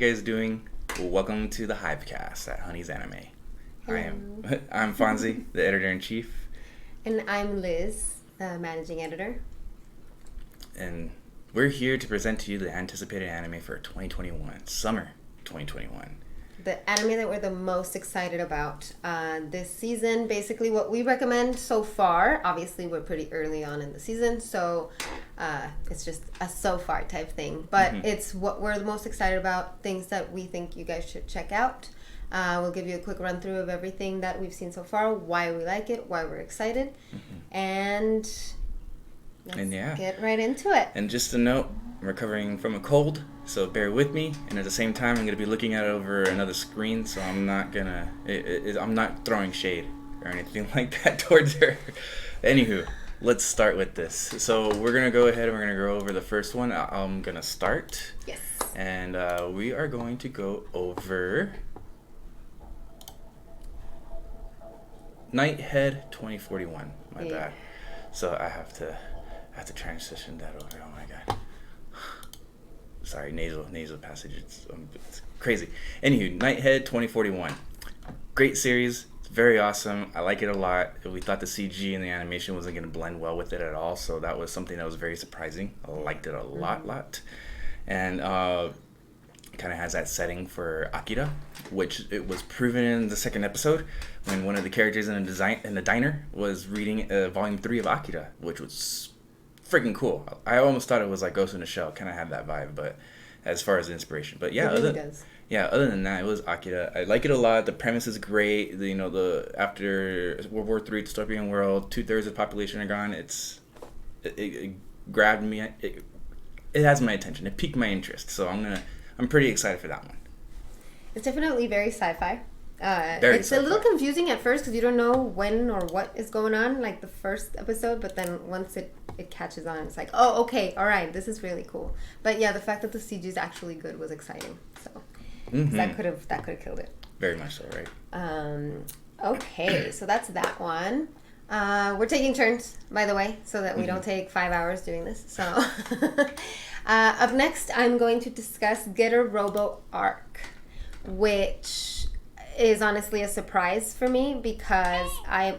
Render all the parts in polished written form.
guys doing? Welcome to the Hivecast at Honey's Anime. I'm Fonzie, the editor-in-chief. And I'm Liz, the managing editor. And we're here to present to you the anticipated anime for 2021, summer 2021. The anime that we're the most excited about this season. Basically what we recommend so far. Obviously we're pretty early on in the season, so it's just a so far type thing. But it's what we're the most excited about, things that we think you guys should check out. We'll give you a quick run through of everything that we've seen so far, why we like it, why we're excited, and let's get right into it. And just a note, I'm recovering from a cold, so bear with me. And at the same time, I'm going to be looking at it over another screen, so I'm not gonna, I'm not throwing shade or anything like that towards her. Anywho, let's start with this. So we're going to go ahead and we're going to go over the first one. I'm going to start. Yes. And we are going to go over Nighthead 2041. My bad. So I have to transition that over. Oh my god. Sorry, nasal passage. It's crazy. Anywho, Nighthead 2041. Great series. It's very awesome. I like it a lot. We thought the CG and the animation wasn't going to blend well with it at all, so that was something that was very surprising. I liked it a lot. And kind of has that setting for Akira, which it was proven in the second episode when one of the characters in the diner was reading volume 3 of Akira, which was freaking cool. I almost thought it was like Ghost in the Shell, kind of had that vibe, but as far as the inspiration. But yeah, it really does. Yeah, other than that, it was Akira. I like it a lot. The premise is great. The after World War III dystopian world, 2/3 of the population are gone. It grabbed me. It has my attention. It piqued my interest. So I'm pretty excited for that one. It's definitely very sci-fi. It's sci-fi. A little confusing at first because you don't know when or what is going on, like the first episode, but then once it catches on, it's like, oh, okay, all right, this is really cool. But yeah, the fact that the CG is actually good was exciting. So that could have killed it. Very much so, right? Okay, so that's that one. We're taking turns, by the way, so that we don't take 5 hours doing this. So up next, I'm going to discuss Robo Arc, which is honestly a surprise for me because I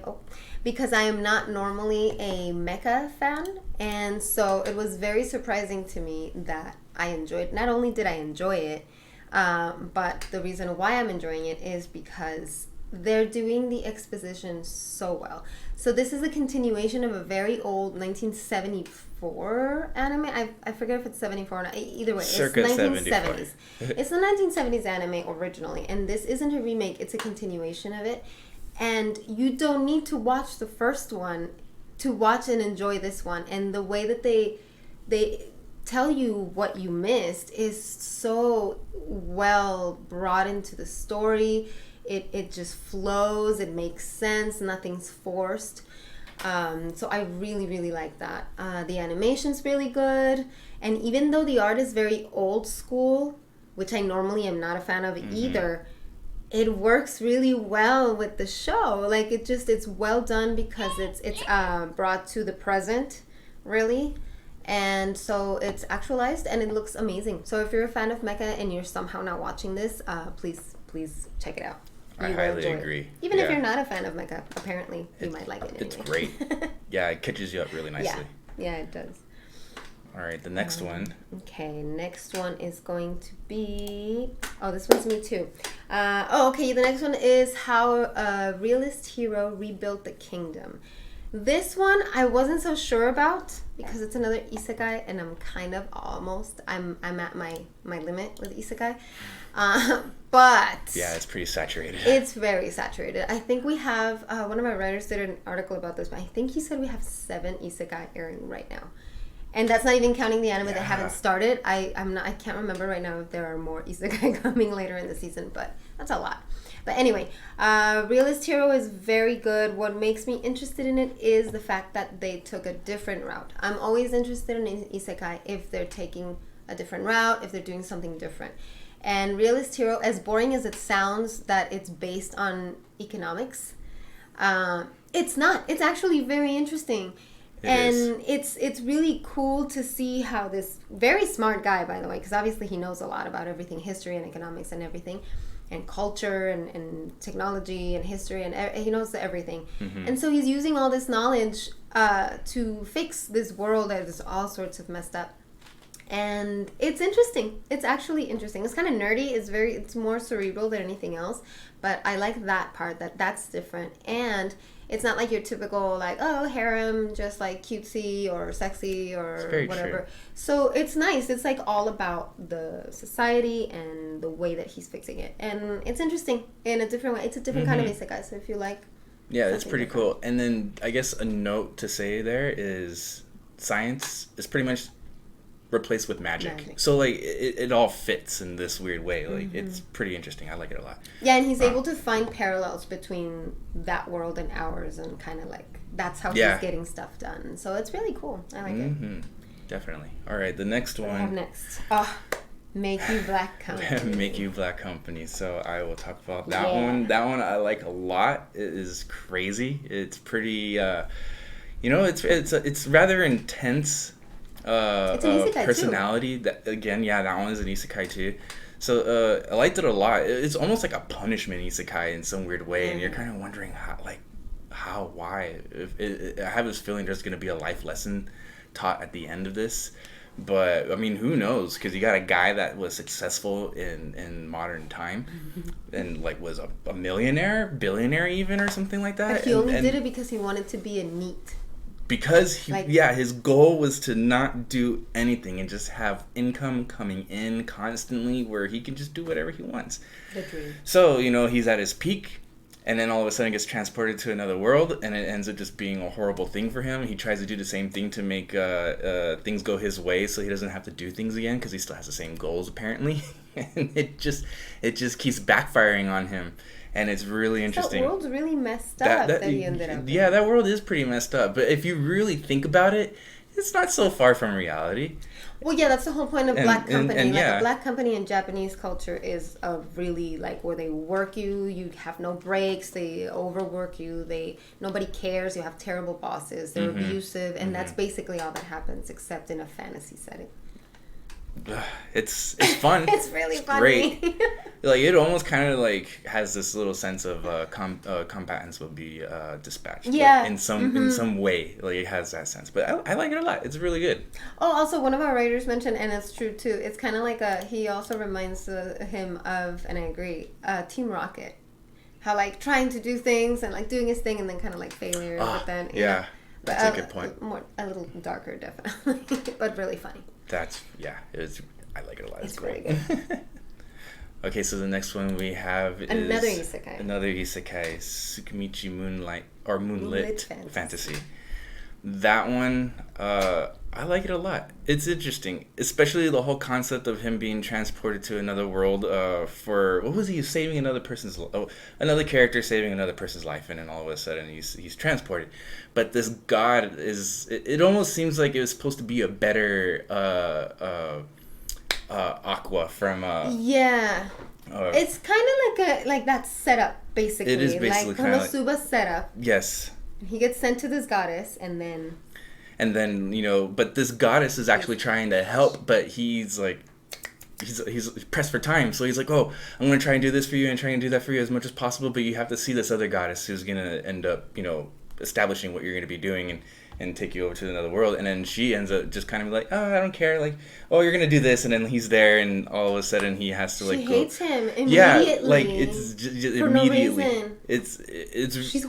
am not normally a mecha fan, and so it was very surprising to me that I enjoyed. Not only did I enjoy it, but the reason why I'm enjoying it is because they're doing the exposition so well. So this is a continuation of a very old 1974 anime. I forget if it's 74 or not. Either way, Circa it's 1970s. 74. It's the 1970s anime originally, and this isn't a remake. It's a continuation of it. And you don't need to watch the first one to watch and enjoy this one. And the way that they tell you what you missed is so well brought into the story. It just flows. It makes sense. Nothing's forced. So I really, really like that. The animation's really good. And even though the art is very old school, which I normally am not a fan of either, it works really well with the show. Like it's well done because it's brought to the present, really. And so it's actualized and it looks amazing. So if you're a fan of mecha and you're somehow not watching this, please check it out. I highly agree. Even if you're not a fan of mecha, apparently you might like it anyway. It's great. Yeah, it catches you up really nicely. Yeah, it does. All right, the next one. Okay, next one is going to be... Oh, this one's me too. The next one is how a realist hero rebuilt the kingdom. This one I wasn't so sure about because it's another isekai, and I'm kind of I'm at my limit with isekai. But yeah, it's pretty saturated. It's very saturated. I think we have one of my writers did an article about this, but I think he said we have 7 isekai airing right now, and that's not even counting the anime that haven't started. I can't remember right now if there are more isekai coming later in the season, but that's a lot. But anyway, Realist Hero is very good. What makes me interested in it is the fact that they took a different route. I'm always interested in isekai if they're taking a different route, if they're doing something different. And Realist Hero, as boring as it sounds that it's based on economics, it's not. It's actually very interesting. It's really cool to see how this very smart guy, by the way, because obviously he knows a lot about everything, history and economics and everything, and culture and technology and history, and he knows everything. And so he's using all this knowledge to fix this world that is all sorts of messed up. And it's interesting. It's actually interesting. It's kind of nerdy. It's more cerebral than anything else. But I like that part, that's different. And it's not like your typical, like, oh, harem, just like cutesy or sexy or whatever. True. So it's nice. It's like all about the society and the way that he's fixing it. And it's interesting in a different way. It's a different kind of isekai. So if you like... Yeah, that's pretty cool. And then I guess a note to say there is science is pretty much replaced with magic. So like it all fits in this weird way. Like it's pretty interesting. I like it a lot. Yeah, and he's able to find parallels between that world and ours, and kind of like that's how he's getting stuff done. So it's really cool. I like it. Definitely. All right, the next one. What do we have next? Meikyuu Black Company. Meikyuu Black Company. So I will talk about that one. That one I like a lot. It is crazy. It's pretty. It's rather intense. It's an isekai personality too. That again, that one is an isekai too. So I liked it a lot. It's almost like a punishment isekai in some weird way, and you're kind of wondering why. I have this feeling there's going to be a life lesson taught at the end of this, but I mean, who knows? Because you got a guy that was successful in modern time, and like was a millionaire, billionaire even, or something like that. But he only did it because he wanted to be a NEET. Because his goal was to not do anything and just have income coming in constantly where he can just do whatever he wants. The dream. So, he's at his peak, and then all of a sudden gets transported to another world, and it ends up just being a horrible thing for him. He tries to do the same thing to make things go his way so he doesn't have to do things again because he still has the same goals apparently. And it just keeps backfiring on him. And it's really interesting. That world's really messed up that he ended up in. Yeah, that world is pretty messed up. But if you really think about it, it's not so far from reality. Well, yeah, that's the whole point of Black Company. A Black Company in Japanese culture is a really, like, where they work you have no breaks, they overwork you, nobody cares, you have terrible bosses, they're abusive, and that's basically all that happens, except in a fantasy setting. It's fun. It's really funny. Great. Like it almost kind of like has this little sense of combatants will be dispatched. Yeah. Like, in some way, like it has that sense. But I like it a lot. It's really good. Oh, also one of our writers mentioned, and it's true too. It's kind of like he also reminds him of, and I agree, Team Rocket. How like trying to do things and like doing his thing and then kind of like failure, but then that's a good point. A little darker, definitely, but really funny. I like it a lot. It's really good. Okay, so the next one we have is another isekai, Tsukimichi Moonlit Fantasy. That one, I like it a lot. It's interesting, especially the whole concept of him being transported to another world for, what was he, saving another character saving another person's life, and then all of a sudden he's transported. But this god it almost seems like it was supposed to be a better Aqua from it's kind of like that setup, basically. It is basically like kind of Konosuba's setup. Yes. He gets sent to this goddess, and then but this goddess is actually trying to help, but he's like he's pressed for time, so he's like, oh, I'm gonna try and do this for you and try and do that for you as much as possible, but you have to see this other goddess who's gonna end up establishing what you're gonna be doing and take you over to another world. And then she ends up just kind of like, oh, I don't care, like, oh, you're gonna do this, and then he's there, and all of a sudden he has to she hates him immediately. Yeah, like it's just immediately. No reason. It's she's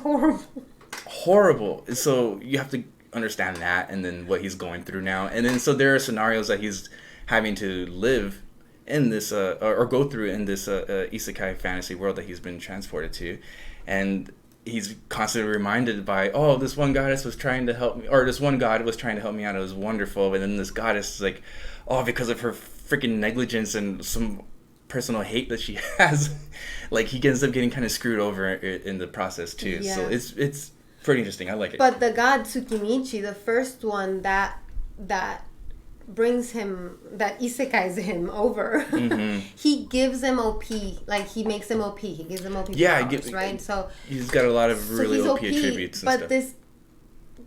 horrible. So you have to understand that, and then what he's going through now, and then so there are scenarios that he's having to live in this or go through in this isekai fantasy world that he's been transported to, and he's constantly reminded by, oh, this one goddess was trying to help me, or this one god was trying to help me out, it was wonderful, and then this goddess is like, oh, because of her freaking negligence and some personal hate that she has, like he ends up getting kind of screwed over in the process too. Yeah. So it's pretty interesting. I like it. But the god Tsukimichi, the first one that brings him, that isekais him over, he gives him OP, like he makes him OP. He gives him OP powers, right? So he's got a lot of really OP attributes and but stuff. This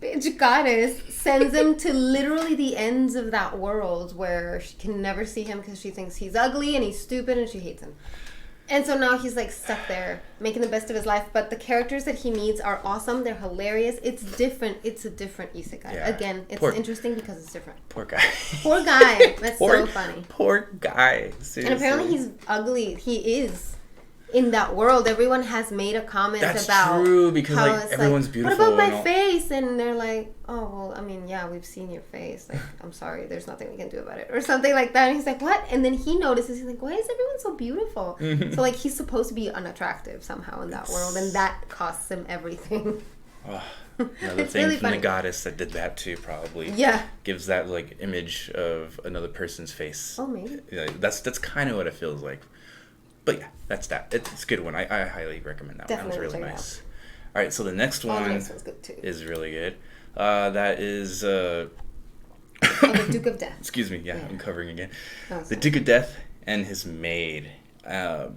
bitch goddess sends him to literally the ends of that world where she can never see him because she thinks he's ugly and he's stupid and she hates him. And so now he's like stuck there, making the best of his life. But the characters that he meets are awesome. They're hilarious. It's different. It's a different isekai. Yeah. Again, it's interesting because it's different. Poor guy. Poor guy. That's so funny. Poor guy. Seriously. And apparently he's ugly. He is. In that world, everyone has made a comment about. That's true, because like everyone's beautiful. What about my face? And they're like, oh well, I mean, yeah, we've seen your face. Like, I'm sorry, there's nothing we can do about it, or something like that. And he's like, what? And then he notices, he's like, why is everyone so beautiful? So like, he's supposed to be unattractive somehow in that world, and that costs him everything. Another thing really from funny. The goddess that did that too, probably. Yeah. Gives that like image of another person's face. Oh, maybe. Yeah, that's kind of what it feels like. But yeah, that's that. It's a good one. I highly recommend that. Definitely one. That was really nice. All right, so the next one the next one's good too. Is really good. That is... the Duke of Death. Excuse me. Yeah, I'm covering again. Oh, the Duke of Death and his Maid. It's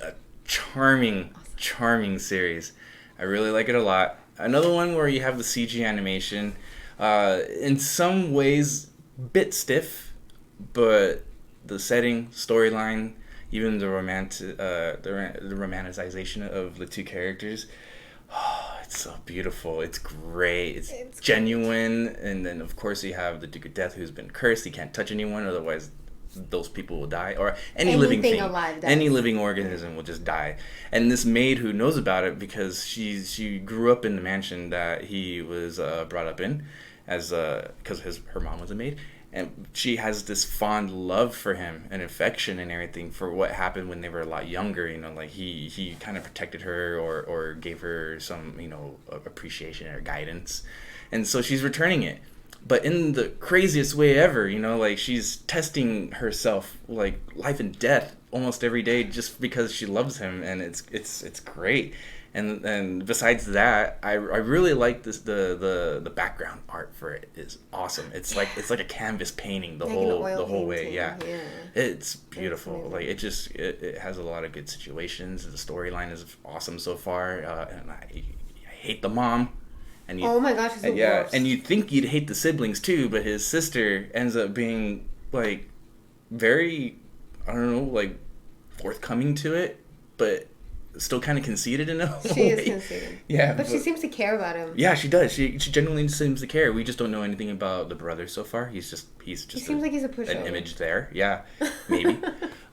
a charming series. I really like it a lot. Another one where you have the CG animation. In some ways, bit stiff, but... the setting, storyline, even the romanticization of the two characters. Oh, it's so beautiful. It's great. It's genuine. And then, of course, you have the Duke of Death who's been cursed. He can't touch anyone, otherwise those people will die. Or any living thing. Alive dies. Any living organism will just die. And this maid who knows about it because she grew up in the mansion that he was brought up in, as because her mom was a maid. And she has this fond love for him and affection and everything for what happened when they were a lot younger. You know, like he kind of protected her or gave her some, you know, appreciation or guidance. And so she's returning it. But in the craziest way ever, you know, like she's testing herself like life and death almost every day just because she loves him. And it's great. And besides that, I really like this the background art for it is awesome. It's like a canvas painting the whole way. Yeah. It's beautiful. Like it has a lot of good situations. The storyline is awesome so far. And I hate the mom. And oh my gosh, she's the worst. And you'd think you'd hate the siblings too, but his sister ends up being like very, I don't know, like forthcoming to it, but still kind of conceited in a way. She is conceited. Yeah. But she seems to care about him. Yeah, she does. She genuinely seems to care. We just don't know anything about the brother so far. He seems like he's a pushover. An image there. Yeah, maybe.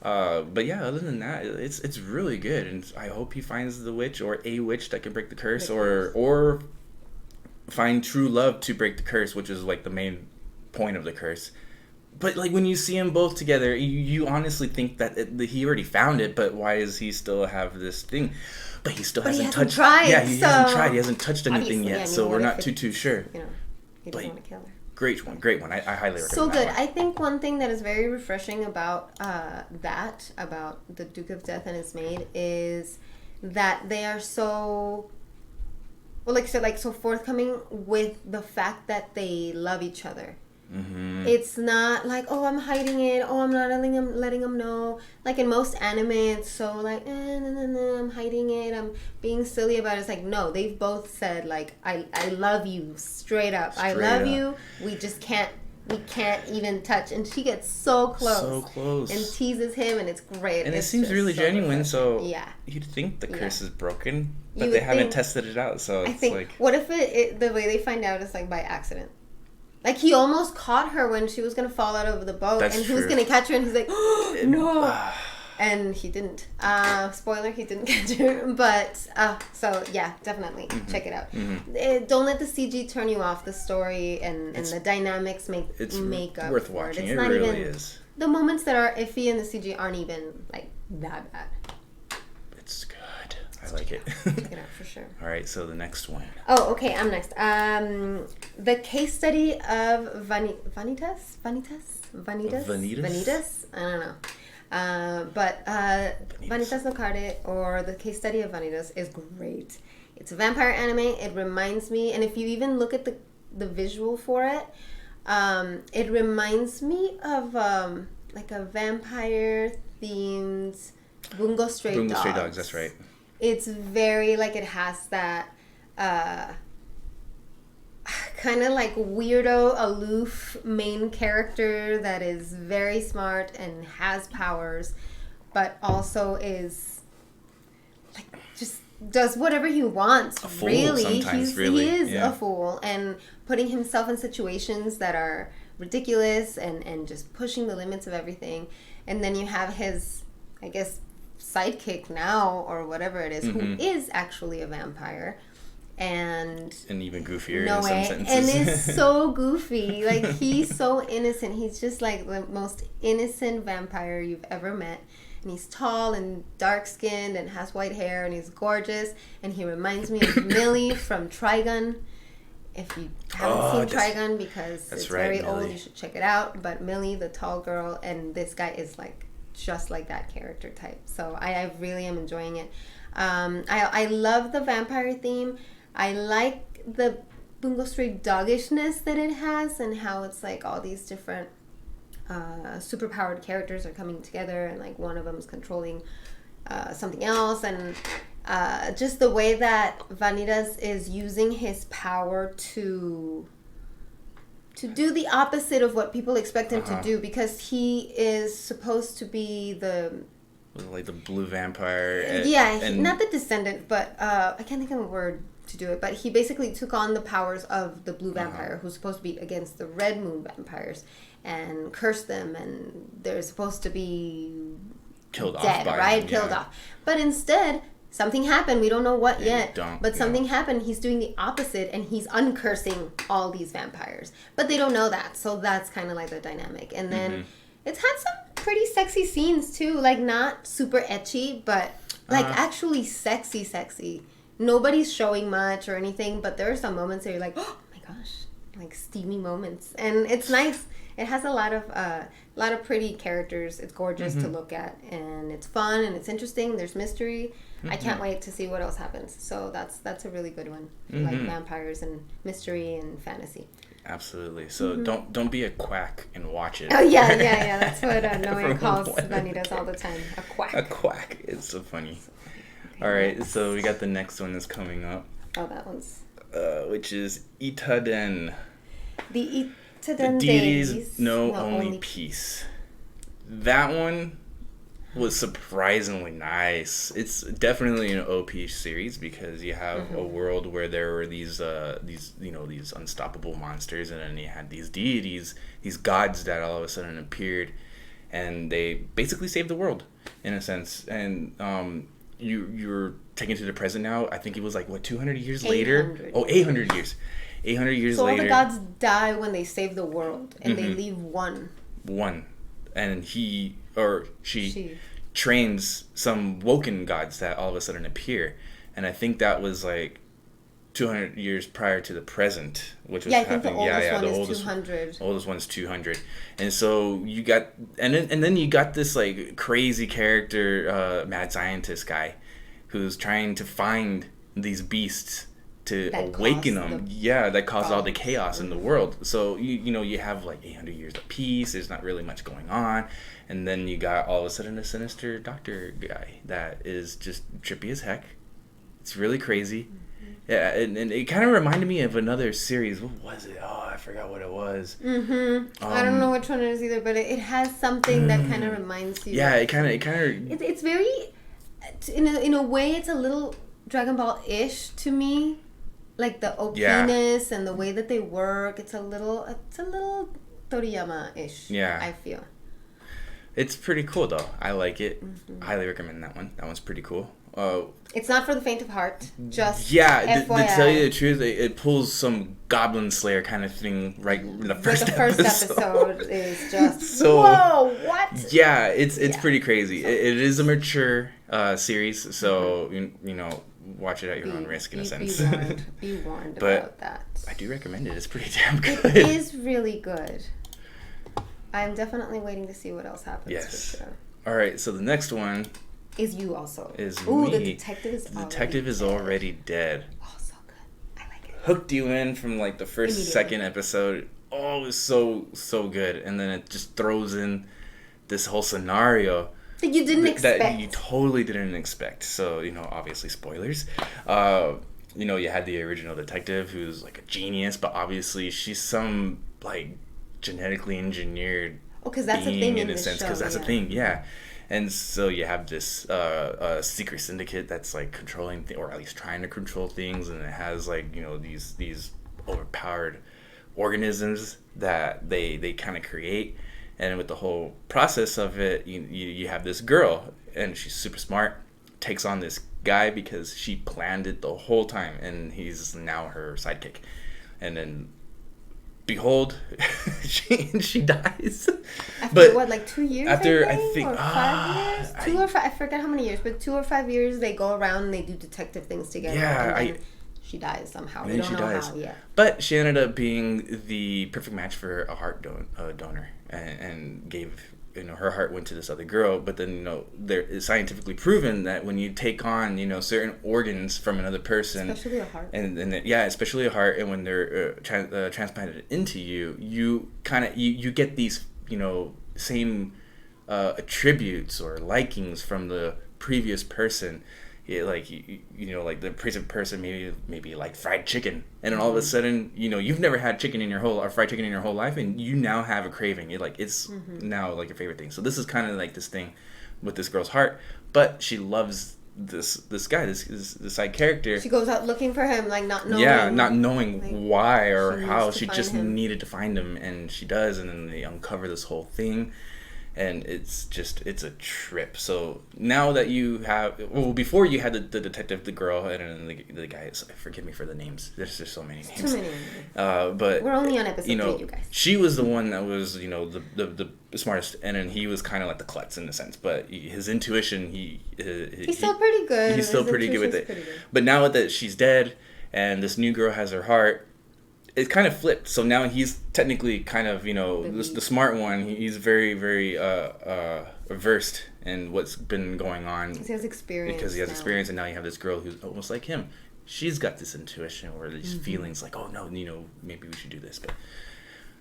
But yeah, other than that, it's really good. And I hope he finds the witch or a witch that can break the curse or find true love to break the curse, which is like the main point of the curse. But like when you see them both together, you honestly think that he already found it. But why does he still have this thing? But he still hasn't touched. Tried, yeah, he hasn't tried. He hasn't touched anything yet. So we're not too sure. You know, he doesn't want to kill her. Great one. I highly recommend. So good. That one. I think one thing that is very refreshing about about the Duke of Death and his maid is that they are so. Well, so forthcoming with the fact that they love each other. Mm-hmm. It's not like, oh, I'm hiding it. Oh, I'm not letting them know. Like in most anime, it's so like, no, I'm hiding it. I'm being silly about it. It's like, no, they've both said like, I love you straight up. I love you. We just can't. We can't even touch. And she gets so close. And teases him, and it's great. And it seems really genuine, so yeah. You'd think the curse is broken, but they haven't tested it out, so it's like... What if the way they find out is like by accident? Like he almost caught her when she was going to fall out of the boat, and he was going to catch her, and he's like, oh, no! And he didn't. Spoiler, he didn't catch her. But, so yeah, definitely. Check it out. Mm-hmm. Don't let the CG turn you off. The story and the dynamics make up worth watching. It's not really even, is. The moments that are iffy in the CG aren't even, like, that bad. It's good. I like it. Check it out for sure. All right, so the next one. Oh, okay, I'm next. The case study of Vanitas? I don't know. But Vanitas no Carte, or the case study of Vanitas, is great. It's a vampire anime. It reminds me, and if you even look at the visual for it, it reminds me of like a vampire themed Bungo Stray Dogs. That's right. It's very like it has that kind of like weirdo, aloof main character that is very smart and has powers, but also is like just does whatever he wants. A fool really, sometimes, he is a fool, and putting himself in situations that are ridiculous and just pushing the limits of everything. And then you have his, I guess, sidekick now or whatever it is, who is actually a vampire. And even goofier no in some way. sentences. And is so goofy. Like, he's so innocent. He's just like the most innocent vampire you've ever met. And he's tall and dark-skinned and has white hair and he's gorgeous. And he reminds me of Millie from Trigun. If you haven't seen Trigun, because it's very old, you should check it out. But Millie, the tall girl, and this guy is like just like that character type. So I really am enjoying it. I love the vampire theme. I like the Bungo Stray doggishness that it has and how it's like all these different superpowered characters are coming together and like one of them is controlling something else, and just the way that Vanitas is using his power to do the opposite of what people expect him to do, because he is supposed to be like the blue vampire. And not the descendant, but I can't think of a word to do it, but he basically took on the powers of the blue vampire, who's supposed to be against the red moon vampires, and cursed them, and they're supposed to be killed dead, off by right? him, Killed off. But instead, something happened. We don't know what yet. Something happened. He's doing the opposite, and he's uncursing all these vampires. But they don't know that, so that's kind of like the dynamic. And then it's had some pretty sexy scenes too, like not super ecchi, but like actually sexy. Nobody's showing much or anything, but there are some moments where you're like, oh my gosh, like steamy moments, and it's nice. It has a lot of pretty characters. It's gorgeous to look at, and it's fun and it's interesting. There's mystery. I can't wait to see what else happens. So that's a really good one, like vampires and mystery and fantasy. Absolutely. So don't be a quack and watch it. Oh yeah. That's what Noe calls Vanitas all the time. A quack. A quack. It's so funny. All right, so we got the next one that's coming up. Oh, that one's. Which is Itaden. The Itaden Deities know only peace. That one was surprisingly nice. It's definitely an OP series because you have a world where there were these unstoppable monsters, and then you had these deities, these gods that all of a sudden appeared, and they basically saved the world in a sense. And you're taken to the present now. I think it was like 200 years later. 800 years. 800 years so later. So all the gods die when they save the world, and they leave one. And he or she trains some woken gods that all of a sudden appear. And I think that was like 200 years prior to the present, which was happening. The oldest one is 200. The oldest one's 200. And so you got, and then you got this like crazy character, mad scientist guy, who's trying to find these beasts to awaken them. That caused all the chaos in the world. So you have like 800 years of peace. There's not really much going on, and then you got all of a sudden a sinister doctor guy that is just trippy as heck. It's really crazy. Yeah, and it kind of reminded me of another series. What was it? Oh, I forgot what it was. I don't know which one it is either, but it has something that kind of reminds you. Yeah, it kind of. It's very, in a way, it's a little Dragon Ball-ish to me, like the OP-ness and the way that they work. It's a little Toriyama-ish. Yeah, I feel. It's pretty cool though. I like it. Highly recommend that one. That one's pretty cool. It's not for the faint of heart. Just to tell you the truth, it pulls some Goblin Slayer kind of thing right in the first episode. The first episode is just whoa, what? Yeah, it's pretty crazy. It is a mature series, so watch it at your own risk in a sense. Be warned about that. I do recommend it. It's pretty damn good. It is really good. I'm definitely waiting to see what else happens. Yes. For sure. All right. So the next one is you also. Is me. The detective is already dead. Oh, so good. I like it. Hooked you in from like the second episode. Oh, it was so good, and then it just throws in this whole scenario that you didn't expect. That you totally didn't expect. So obviously spoilers. you know, you had the original detective who's like a genius, but obviously she's some like genetically engineered because that's a thing in this show. Because that's a thing, yeah. And so you have this secret syndicate that's like controlling, or at least trying to control things, and it has like, you know, these overpowered organisms that they kind of create. And with the whole process of it, you have this girl, and she's super smart, takes on this guy because she planned it the whole time, and he's now her sidekick. And then behold, she dies. After what, like 2 years? After I think or 5 years, 2 or 5. I forget how many years, but 2 or 5 years they go around and they do detective things together. Yeah, and then she dies somehow. We don't know how yet. But she ended up being the perfect match for a heart donor, and gave, you know, her heart went to this other girl. But then, you know, there is scientifically proven that when you take on, you know, certain organs from another person, especially a heart, and especially a heart, and when they're transplanted into you, you kind of you get these, you know, same attributes or likings from the previous person. Yeah, like you know, like the previous person maybe like fried chicken, and then all of a sudden, you know, you've never had chicken in your whole, or fried chicken in your whole life, and you now have a craving. It's now like your favorite thing. So this is kind of like this thing with this girl's heart, but she loves this guy, this side character. She goes out looking for him, like not knowing. Yeah, not knowing like, why or how. She just needed to find him, and she does, and then they uncover this whole thing. And it's a trip. So now that you have, well, before you had the detective, the girl, and then the guy. Forgive me for the names. There's just so many names. Too many. But we're only on episode 3, you guys. She was the one that was, you know, the smartest, and then he was kind of like the klutz in a sense. But his intuition, he's still pretty good. He's still pretty good with it. But now that she's dead, and this new girl has her heart, it kind of flipped. So now he's technically kind of, you know, the smart one. He's very, very versed in what's been going on. Because he has experience. And now you have this girl who's almost like him. She's got this intuition or these feelings like, oh, no, you know, maybe we should do this. But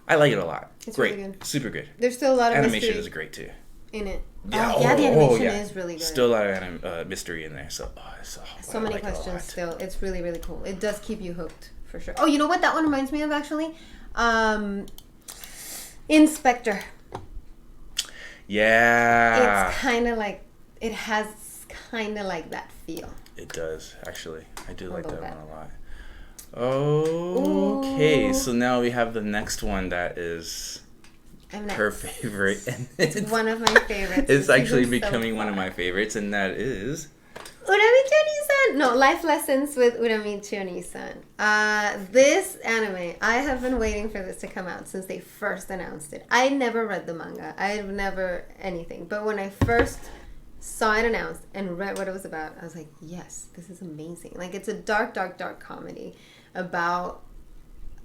I like it a lot. It's great. Really good. Super good. There's still a lot of animation is great, too. In it. Yeah, the animation is really good. Still a lot of mystery in there. So many questions still. It's really, really cool. It does keep you hooked. For sure. Oh, you know what that one reminds me of, actually? Inspector. Yeah. It's kind of like, it has kind of like that feel. It does, actually. I do like that one a lot. Okay, ooh. So now we have the next one that is her favorite. And it's one of my favorites. It's actually becoming one of my favorites, and that is... Uramichi Oniisan! No, Life Lessons with Uramichi Oniisan. This anime, I have been waiting for this to come out since they first announced it. I never read the manga. I've never anything. But when I first saw it announced and read what it was about, I was like, yes, this is amazing. Like, it's a dark, dark, dark comedy about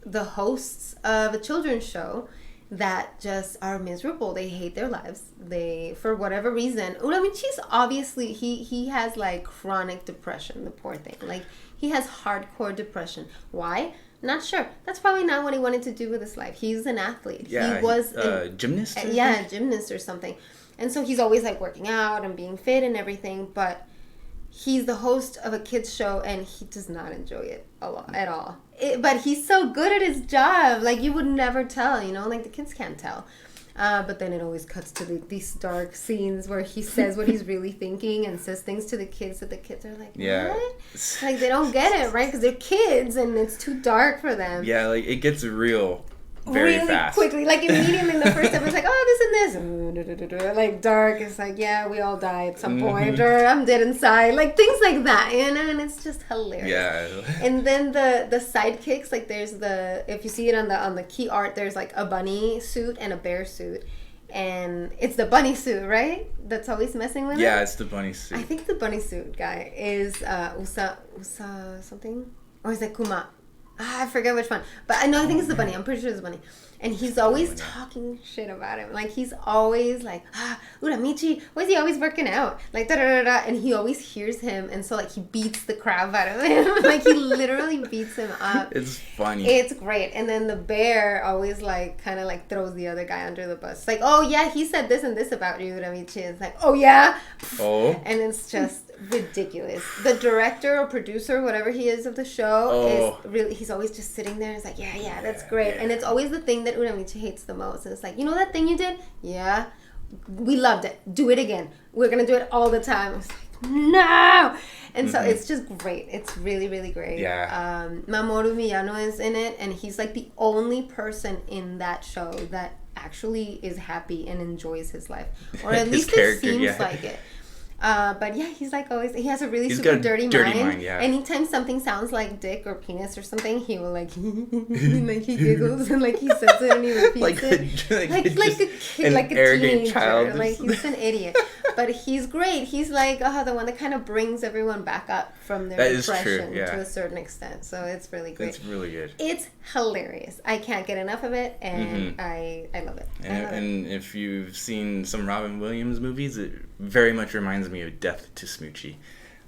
the hosts of a children's show that just are miserable. They hate their lives. They, for whatever reason, Uramichi's obviously, he has like chronic depression, the poor thing. Like, he has hardcore depression. Why? Not sure. That's probably not what he wanted to do with his life. He's an athlete. Yeah, he was a gymnast? Gymnast or something. And so he's always like working out and being fit and everything, but he's the host of a kids show and he does not enjoy it a lot at all. But he's so good at his job. Like, you would never tell, you know? Like, the kids can't tell. But then it always cuts to these dark scenes where he says what he's really thinking and says things to the kids that the kids are like, what? Like, they don't get it, right? Because they're kids and it's too dark for them. Yeah, like, it gets real very really fast. Quickly. Like, immediately in the first episode, it's like, oh, this and this. Like, dark. It's like, yeah, we all die at some point. Or I'm dead inside. Like, things like that, you know? And it's just hilarious. Yeah. And then the sidekicks, like, there's if you see it on the key art, there's, like, a bunny suit and a bear suit. And it's the bunny suit, right? That's always messing with it? Yeah, it's the bunny suit. I think the bunny suit guy is Usa something? Or is it Kuma? I forget which one. But I think it's the bunny. I'm pretty sure it's the bunny. And he's always talking shit about him. Like, he's always like, Uramichi, why is he always working out? Like, da-da-da-da. And he always hears him. And so, like, he beats the crap out of him. Like, he literally beats him up. It's funny. It's great. And then the bear always, like, kind of, like, throws the other guy under the bus. Like, oh, yeah, he said this and this about you, Uramichi. It's like, oh, yeah? Oh. And it's just ridiculous. The director or producer, whatever he is of the show, is really, he's always just sitting there and it's like, yeah, that's great. Yeah. And it's always the thing that Uramichi hates the most. And it's like, you know that thing you did? Yeah. We loved it. Do it again. We're going to do it all the time. I was like, no! And so it's just great. It's really, really great. Yeah. Mamoru Miyano is in it, and he's like the only person in that show that actually is happy and enjoys his life. Or at least it seems like it. But yeah, he's like always, he has a really super dirty mind. Yeah. Anytime something sounds like dick or penis or something, he will like, like he giggles and like he says it and he repeats it. Like a kid, like a teenager. Child. Like he's an idiot. But he's great. He's like the one that kind of brings everyone back up from their depression to a certain extent. So it's really great. It's really good. It's hilarious. I can't get enough of it, and I love it. And if you've seen some Robin Williams movies, it very much reminds me of Death to Smoochie.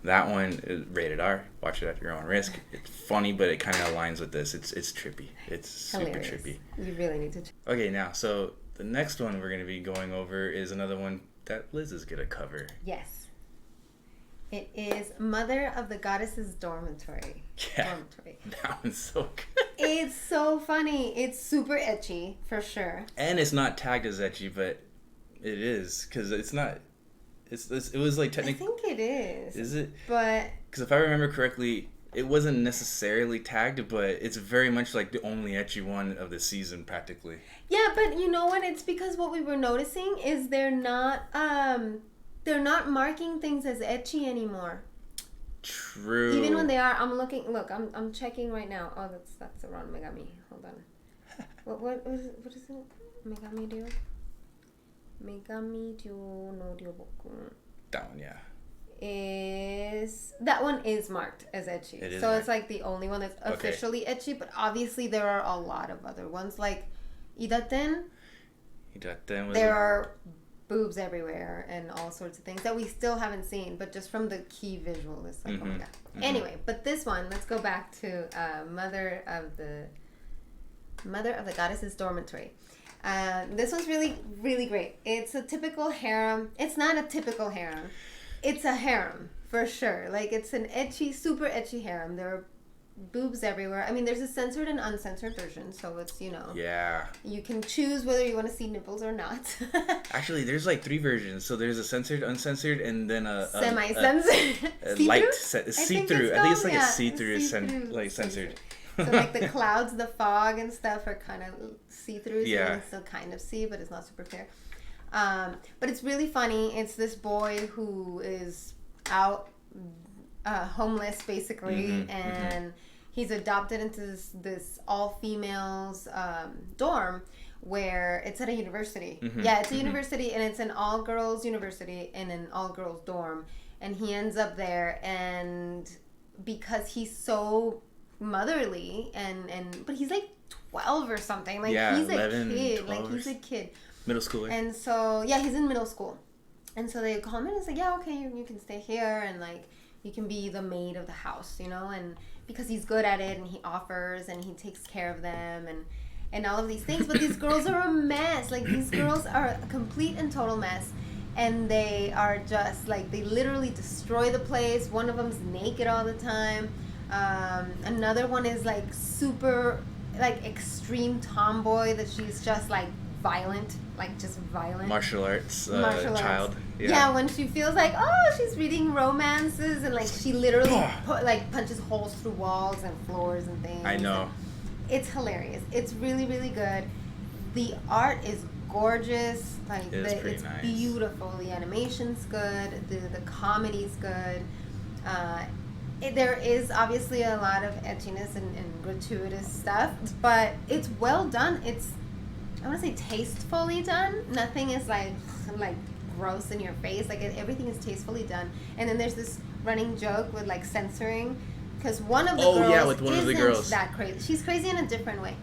That one is rated R. Watch it at your own risk. It's funny, but it kind of aligns with this. It's trippy. It's hilarious. Super trippy. You really need to. Okay, now so the next one we're going to be going over is another one that Liz is going to cover. Yes. It is Mother of the Goddess's Dormitory. Yeah. That one's so good. It's so funny. It's super ecchi, for sure. And it's not tagged as ecchi, but it is, because it's not. It was like technically. I think it is. Is it? But. Because if I remember correctly, it wasn't necessarily tagged, but it's very much like the only ecchi one of the season, practically. Yeah, but you know what? It's because what we were noticing is they're not marking things as ecchi anymore. True. Even when they are, I'm checking right now. Oh, that's the wrong Megami. Hold on. what is it? Megami-ryou? Megami-ryou no Ryoubo-kun. That one, yeah. That one is marked as ecchi. It is so it's like the only one that's officially ecchi, but obviously there are a lot of other ones like Idaten. There are boobs everywhere and all sorts of things that we still haven't seen, but just from the key visual, it's like, oh my god. Anyway, but this one, let's go back to Mother of the Goddess's Dormitory. This one's really, really great. It's a typical harem. It's not a typical harem. It's a harem, for sure. Like, it's an ecchi, super ecchi harem. There are boobs everywhere. I mean, there's a censored and uncensored version, so it's, Yeah. You can choose whether you want to see nipples or not. Actually, there's like 3 versions. So there's a censored, uncensored, and then a semi-censored. light see-through. I think it's like a see-through, censored. So like the clouds, the fog and stuff are kind of see-through, so you can still kind of see, but it's not super clear. But it's really funny. It's this boy who is out homeless, basically, and he's adopted into this all-females dorm where it's at a university. Yeah, it's a university, and it's an all-girls university in an all-girls dorm. And he ends up there, and because he's so motherly, but he's like 12 or something. Like, he's 11, a kid. Like, he's a kid. Middle schooler. And so, yeah, he's in middle school. And so they call him in and say, yeah, okay, you can stay here, and like, you can be the maid of the house, and because he's good at it, and he offers, and he takes care of them, and all of these things. But these girls are a mess. Like, these girls are a complete and total mess. And they are just, like, they literally destroy the place. One of them's naked all the time. Another one is, like, super, like, extreme tomboy that she's just, like, violent, like, just violent. Martial arts child. Yeah, when she feels like, oh, she's reading romances, and like she literally punches holes through walls and floors and things. I know. It's hilarious. It's really, really good. The art is gorgeous. Like, it's nice. Beautiful. The animation's good. The comedy's good. There is obviously a lot of etchiness and gratuitous stuff, but it's well done. It's, I want to say, tastefully done. Nothing is like gross in your face. Like, everything is tastefully done. And then there's this running joke with like censoring, because one of the girls isn't that crazy. She's crazy in a different way.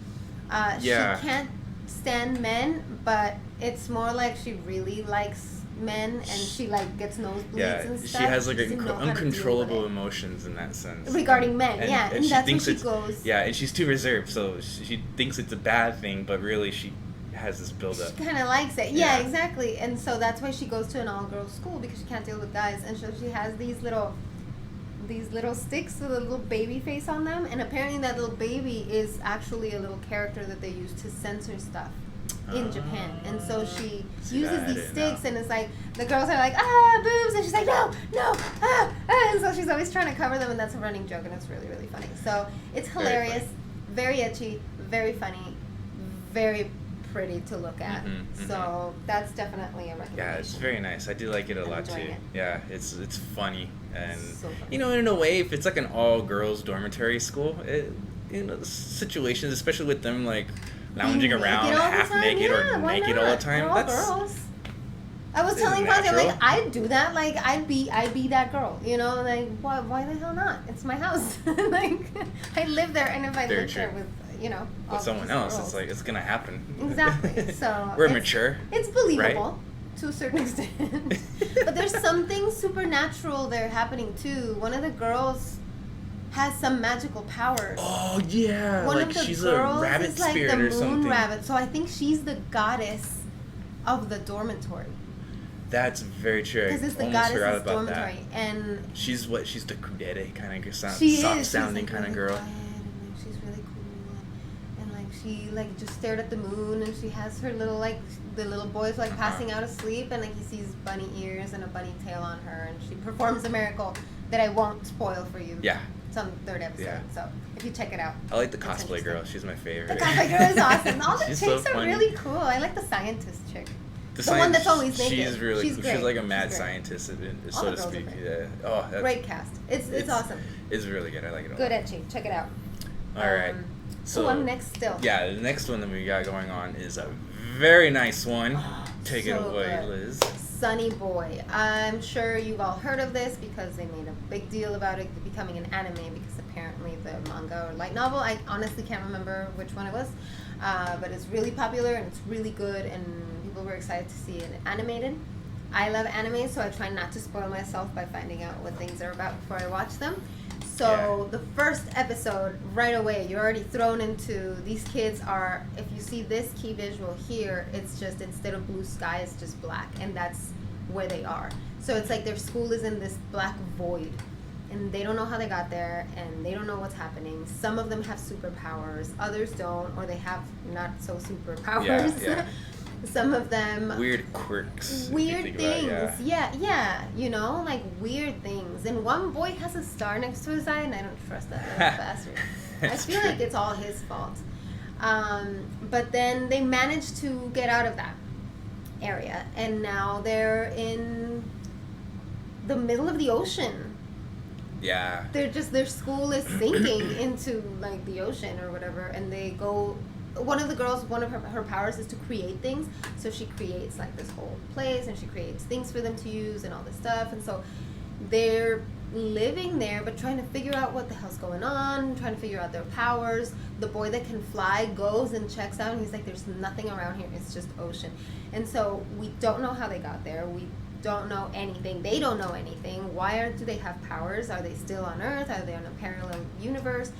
She can't stand men, but it's more like she really likes men, and she like gets nosebleeds and stuff. She has like uncontrollable emotions in that sense regarding men. And that's when she goes. Yeah, and she's too reserved, so she thinks it's a bad thing, but really she has this build up. She kind of likes it. Yeah, exactly. And so that's why she goes to an all-girls school, because she can't deal with guys. And so she has these little sticks with a little baby face on them. And apparently that little baby is actually a little character that they use to censor stuff in Japan. And so she uses these sticks, and it's like the girls are like, boobs, and she's like, no, and so she's always trying to cover them, and that's a running joke, and it's really, really funny. So it's hilarious, very ecchi, very funny, very pretty to look at. So that's definitely a recommendation. Yeah, it's very nice. I do like it a lot too. Yeah, it's funny, and so funny. You know, in a way, if it's like an all girls dormitory school, the situations, especially with them like lounging around half naked or naked all the time. That's girls. I was telling Fonzie, like, I'd do that. Like, I'd be that girl. You know, like, why the hell not? It's my house. Like, I live there, and if I live there with, you know, with someone else, it's like, it's gonna happen. Exactly. So we're mature. It's believable to a certain extent, but there's something supernatural there happening too. One of the girls has some magical powers. Oh yeah, one like of the she's girls a rabbit is like spirit the or something. moon rabbit. So I think she's the goddess of the dormitory. That's very true. Because it's the goddess of dormitory, and she's the kudere kind of soft sounding kind of girl. And she's really cool, and like she like just stared at the moon, and she has her little like the little boy's like passing out asleep, and like he sees bunny ears and a bunny tail on her, and she performs a miracle that I won't spoil for you. Yeah. It's on the 3rd episode, so if you check it out. I like the cosplay girl. She's my favorite. The cosplay girl is awesome. All the chicks so are really cool. I like the scientist chick. The one that's always naked. She's really cool. Great. She's like a mad scientist, so to speak. Yeah. Oh, that's great cast. It's awesome. It's really good. I like it a lot. Good ecchi. Check it out. All right. So I'm next still. Yeah, the next one that we got going on is a very nice one. Take it away, good. Liz. Sonny Boy. I'm sure you've all heard of this because they made a big deal about it becoming an anime, because apparently the manga or light novel, I honestly can't remember which one it was, but it's really popular and it's really good, and people were excited to see it animated. I love anime, so I try not to spoil myself by finding out what things are about before I watch them. So the first episode, right away, you're already thrown into, these kids are, if you see this key visual here, it's just, instead of blue sky, it's just black, and that's where they are. So it's like their school is in this black void, and they don't know how they got there, and they don't know what's happening. Some of them have superpowers, others don't, or they have not so superpowers. Yeah. Some of them weird quirks, weird things. Yeah, you know, like weird things. And one boy has a star next to his eye, and I don't trust that little bastard. I feel like it's all his fault. But then they managed to get out of that area, and now they're in the middle of the ocean. Yeah. They're just, their school is sinking into like the ocean or whatever, and they go. One of the girls, one of her powers is to create things. So she creates like this whole place, and she creates things for them to use and all this stuff. And so they're living there, but trying to figure out what the hell's going on, trying to figure out their powers. The boy that can fly goes and checks out, and he's like, there's nothing around here. It's just ocean. And so we don't know how they got there. We don't know anything. They don't know anything. Do they have powers? Are they still on Earth? Are they on a parallel universe?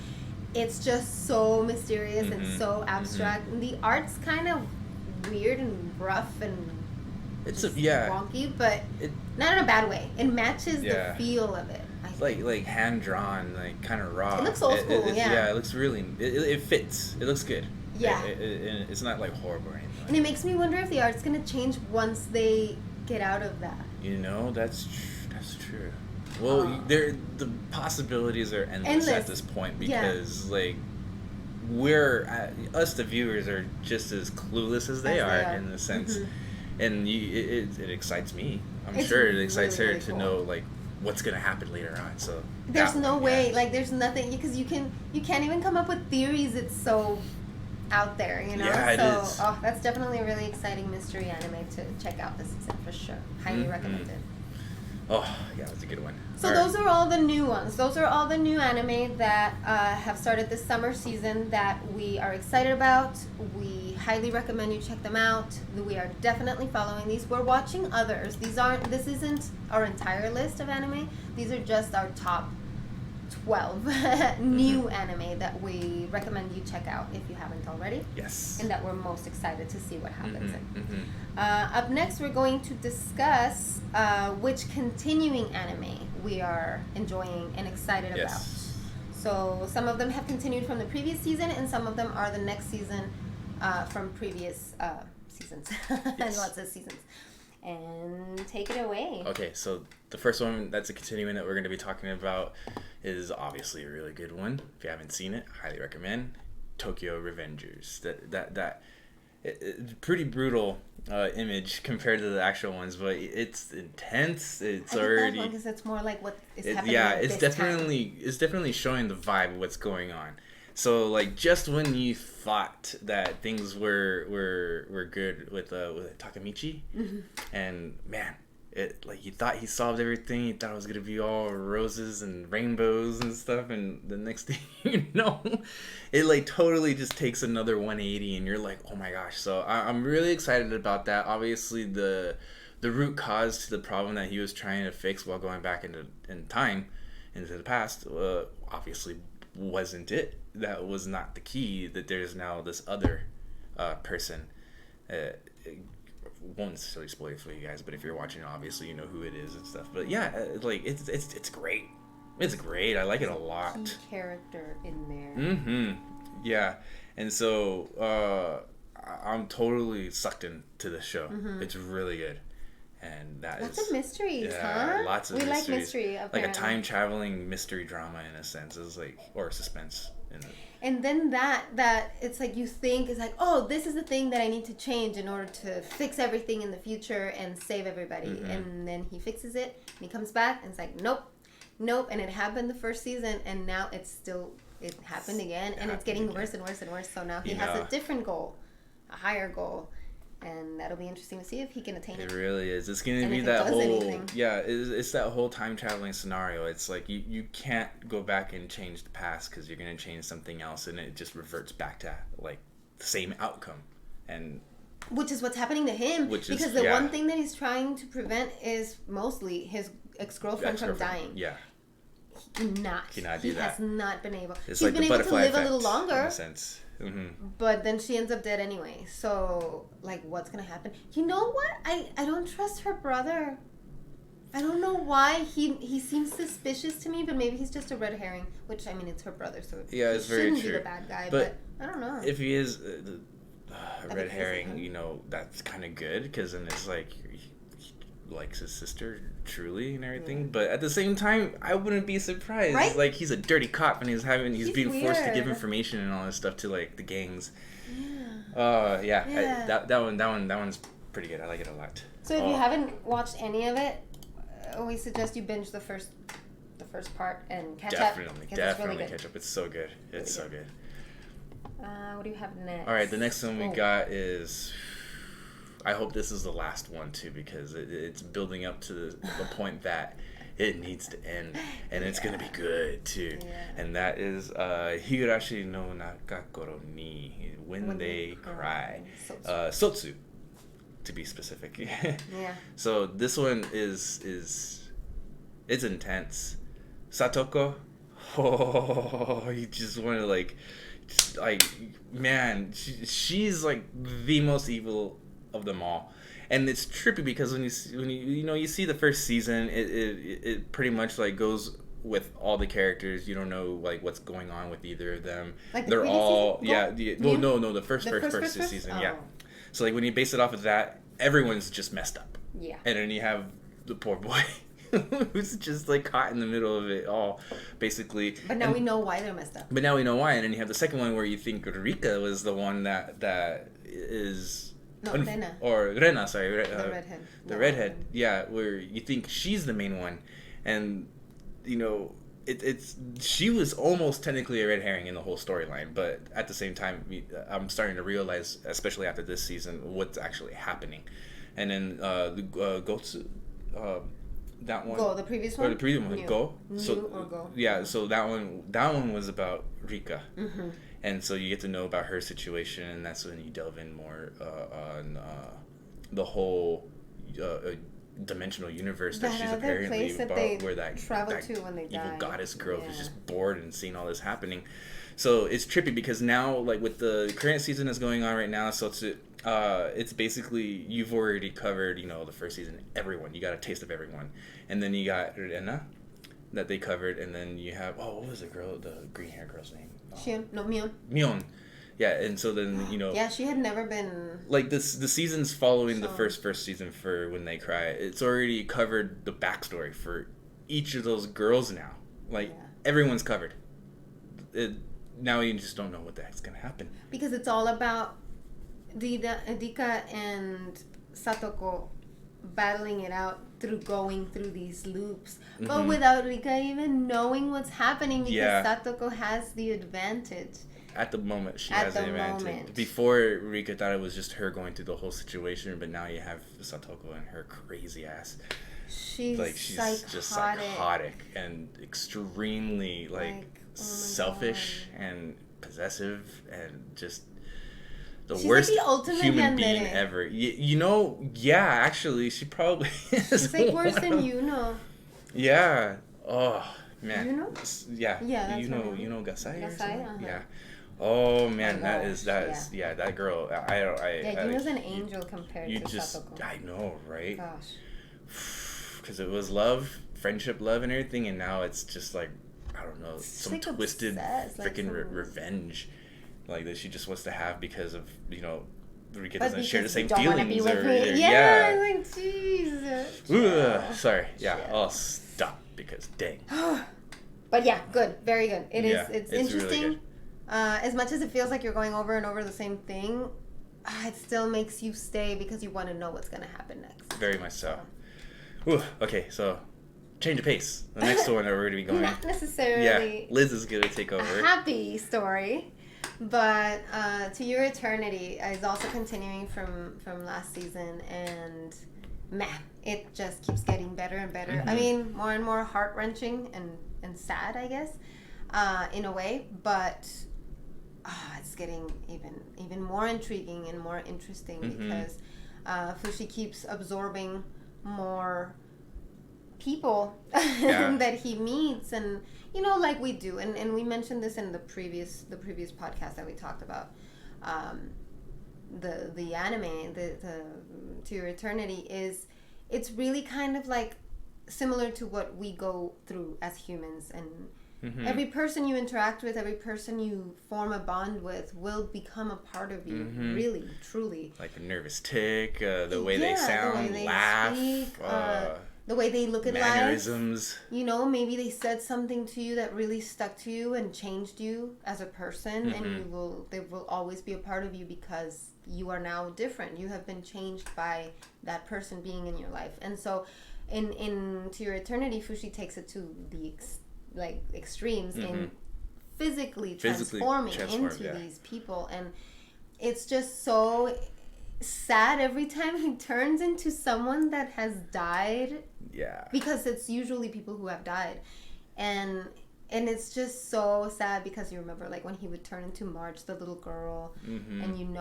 It's just so mysterious and so abstract. And the art's kind of weird and rough and wonky, but not in a bad way. It matches the feel of it. Like hand drawn, like kind of raw. It looks old school. It looks really. It fits. It looks good. Yeah. It's not like horrible or anything. And it makes me wonder if the art's gonna change once they get out of that. You know, that's true. Well, the possibilities are endless at this point, because like us the viewers are just as clueless as they are in the sense, and it excites me. I'm sure it excites her to know like what's gonna happen later on. So there's no way, like there's nothing, because you can't even come up with theories. It's so out there, you know. Yeah, it is. That's definitely a really exciting mystery anime to check out this season for sure. Highly recommended. Oh, yeah, that's a good one. So those are all the new ones. Those are all the new anime that have started this summer season that we are excited about. We highly recommend you check them out. We are definitely following these. We're watching others. This isn't our entire list of anime. These are just our top 12 new anime that we recommend you check out if you haven't already. Yes. And that we're most excited to see what happens in. Up next, we're going to discuss which continuing anime we are enjoying and excited about. So some of them have continued from the previous season, and some of them are the next season from previous seasons. Lots of seasons. And take it away. Okay, so the first one that's a continuing that we're going to be talking about is obviously a really good one. If you haven't seen it, highly recommend. Tokyo Revengers. It's pretty brutal image compared to the actual ones, but it's intense. It's already because it's more like what is happening. Yeah, it's definitely showing the vibe of what's going on. So like just when you thought that things were good with Takemichi, and man, it like you thought he solved everything. You thought it was gonna be all roses and rainbows and stuff, and the next thing you know, it like totally just takes another 180, and you're like, oh my gosh. So I'm really excited about that. Obviously the root cause to the problem that he was trying to fix while going back into the past, obviously wasn't it. That was not the key. That there's now this other person. Won't necessarily spoil it for you guys, but if you're watching, obviously you know who it is and stuff. But yeah, like it's great. It's great. I like it a lot. Key character in there. Yeah, and so I'm totally sucked into the show. It's really good. And lots of mysteries, huh? Lots of mysteries. We like mystery, apparently. Like a time-traveling mystery drama in a sense. It's like, or suspense. And then that it's like you think is like, oh, this is the thing that I need to change in order to fix everything in the future and save everybody. And then he fixes it, and he comes back, and it's like, nope. And it happened the first season, and now it happened again, and it's getting worse and worse and worse. So now he has a different goal, a higher goal. And that'll be interesting to see if he can attain it. It really is. It's going to be that whole... Yeah, it's that whole time-traveling scenario. It's like you can't go back and change the past because you're going to change something else, and it just reverts back to, like, the same outcome. And which is what's happening to him. Because the one thing that he's trying to prevent is mostly his ex-girlfriend from dying. Yeah. He cannot do that. He has not been able. It's he's like been able to live a little longer. In a sense. But then she ends up dead anyway. So, like, what's gonna happen? You know what? I don't trust her brother. I don't know why. He seems suspicious to me, but maybe he's just a red herring. Which, I mean, it's her brother, so it's very true. He shouldn't be the bad guy. But I don't know. If he is a red herring, you know, that's kind of good, because then it's like he likes his sister truly and everything. But at the same time, I wouldn't be surprised. Right? Like, he's a dirty cop, and he's being forced to give information and all this stuff to, like, the gangs. That one's pretty good. I like it a lot. So if you haven't watched any of it, we suggest you binge the first part and catch up. Definitely catch up. It's so good. It's so good. What do you have next? All right, the next one we got is... I hope this is the last one, too, because it's building up to the point that it needs to end, and it's going to be good, too. Yeah. And that is Higurashi no Nakakoro ni When They Cry. Sotsu, to be specific. Yeah. So this one is it's intense. Satoko, you just want to, like, man, she's, like, the most evil of them all. And it's trippy because when you see the first season, it pretty much, like, goes with all the characters. You don't know, like, what's going on with either of them. Like they're all season? No, the first season. Oh. Yeah. So, like, when you base it off of that, everyone's just messed up. Yeah. And then you have the poor boy who's just, like, caught in the middle of it all, basically. But now we know why they're messed up. But now we know why. And then you have the second one where you think Rika was the one that is... No, Rena. Or Rena, sorry. The redhead. The redhead, yeah, where you think she's the main one. And, you know, she was almost technically a red herring in the whole storyline. But at the same time, I'm starting to realize, especially after this season, what's actually happening. And then Gotsu, that one. Go, the previous one? Or the previous one, Go. Go. Yeah, so that one was about Rika. Mm-hmm. And so you get to know about her situation, and that's when you delve in more on the whole dimensional universe that she's other apparently place that about, they where that travel to when they evil die. goddess girl Yeah. who's just bored and seeing all this happening. So it's trippy because now, like with the current season that's going on right now, so it's basically you've already covered, you know, the first season, everyone. You got a taste of everyone, and then you got Rena that they covered, and then you have what was the green hair girl's name? Mion. Mion. Yeah, and so then, you know... Yeah, she had never been... Like, the seasons following the first season for When They Cry, it's already covered the backstory for each of those girls now. Like, everyone's covered. Now you just don't know what the heck's going to happen. Because it's all about Rika and Satoko battling it out through going through these loops. Mm-hmm. But without Rika even knowing what's happening because Satoko has the advantage. At the moment, she has the advantage. Before, Rika thought it was just her going through the whole situation, but now you have Satoko and her crazy ass. She's just psychotic and extremely selfish and possessive and just the worst human being ever. You know, actually, she probably is. She's like worse than Yuno. Yeah. Oh man. Yuno? Yeah. Yeah. You know Gasai. Gasai. Yeah. Oh man, that is that girl. Yuno's an angel compared to Satoko. I know, right? Gosh. Because it was love, friendship, love, and everything, and now it's just like I don't know, some twisted freaking revenge, like that she just wants to have because of Rika doesn't share the same feelings. Yeah, like Jesus. Sorry. Yeah, I'll stop because dang. But yeah, good, very good. It's interesting. Really as much as it feels like you're going over and over the same thing, it still makes you stay because you want to know what's going to happen next. Very much so. Ooh, okay, so change of pace. The next one that we're going to be going. Not necessarily. Yeah, Liz is going to take over. A happy story, but To Your Eternity is also continuing from last season, and man, it just keeps getting better and better. Mm-hmm. I mean, more and more heart-wrenching and sad, I guess, in a way, but it's getting even more intriguing and more interesting because Fushi keeps absorbing more people that he meets, and like we do, and we mentioned this in the previous podcast that we talked about the anime, the To Your Eternity it's really kind of like similar to what we go through as humans, and every person you interact with, every person you form a bond with will become a part of you, really, truly. Like a nervous tick, the way they sound, the way they laugh, speak, the way they look at mannerisms. Life. Maybe they said something to you that really stuck to you and changed you as a person, and they will always be a part of you because you are now different. You have been changed by that person being in your life. And so in To Your Eternity, Fushi takes it to the extremes in physically transforming into these people, and it's just so sad every time he turns into someone that has died, because it's usually people who have died, and it's just so sad because you remember when he would turn into March, the little girl, and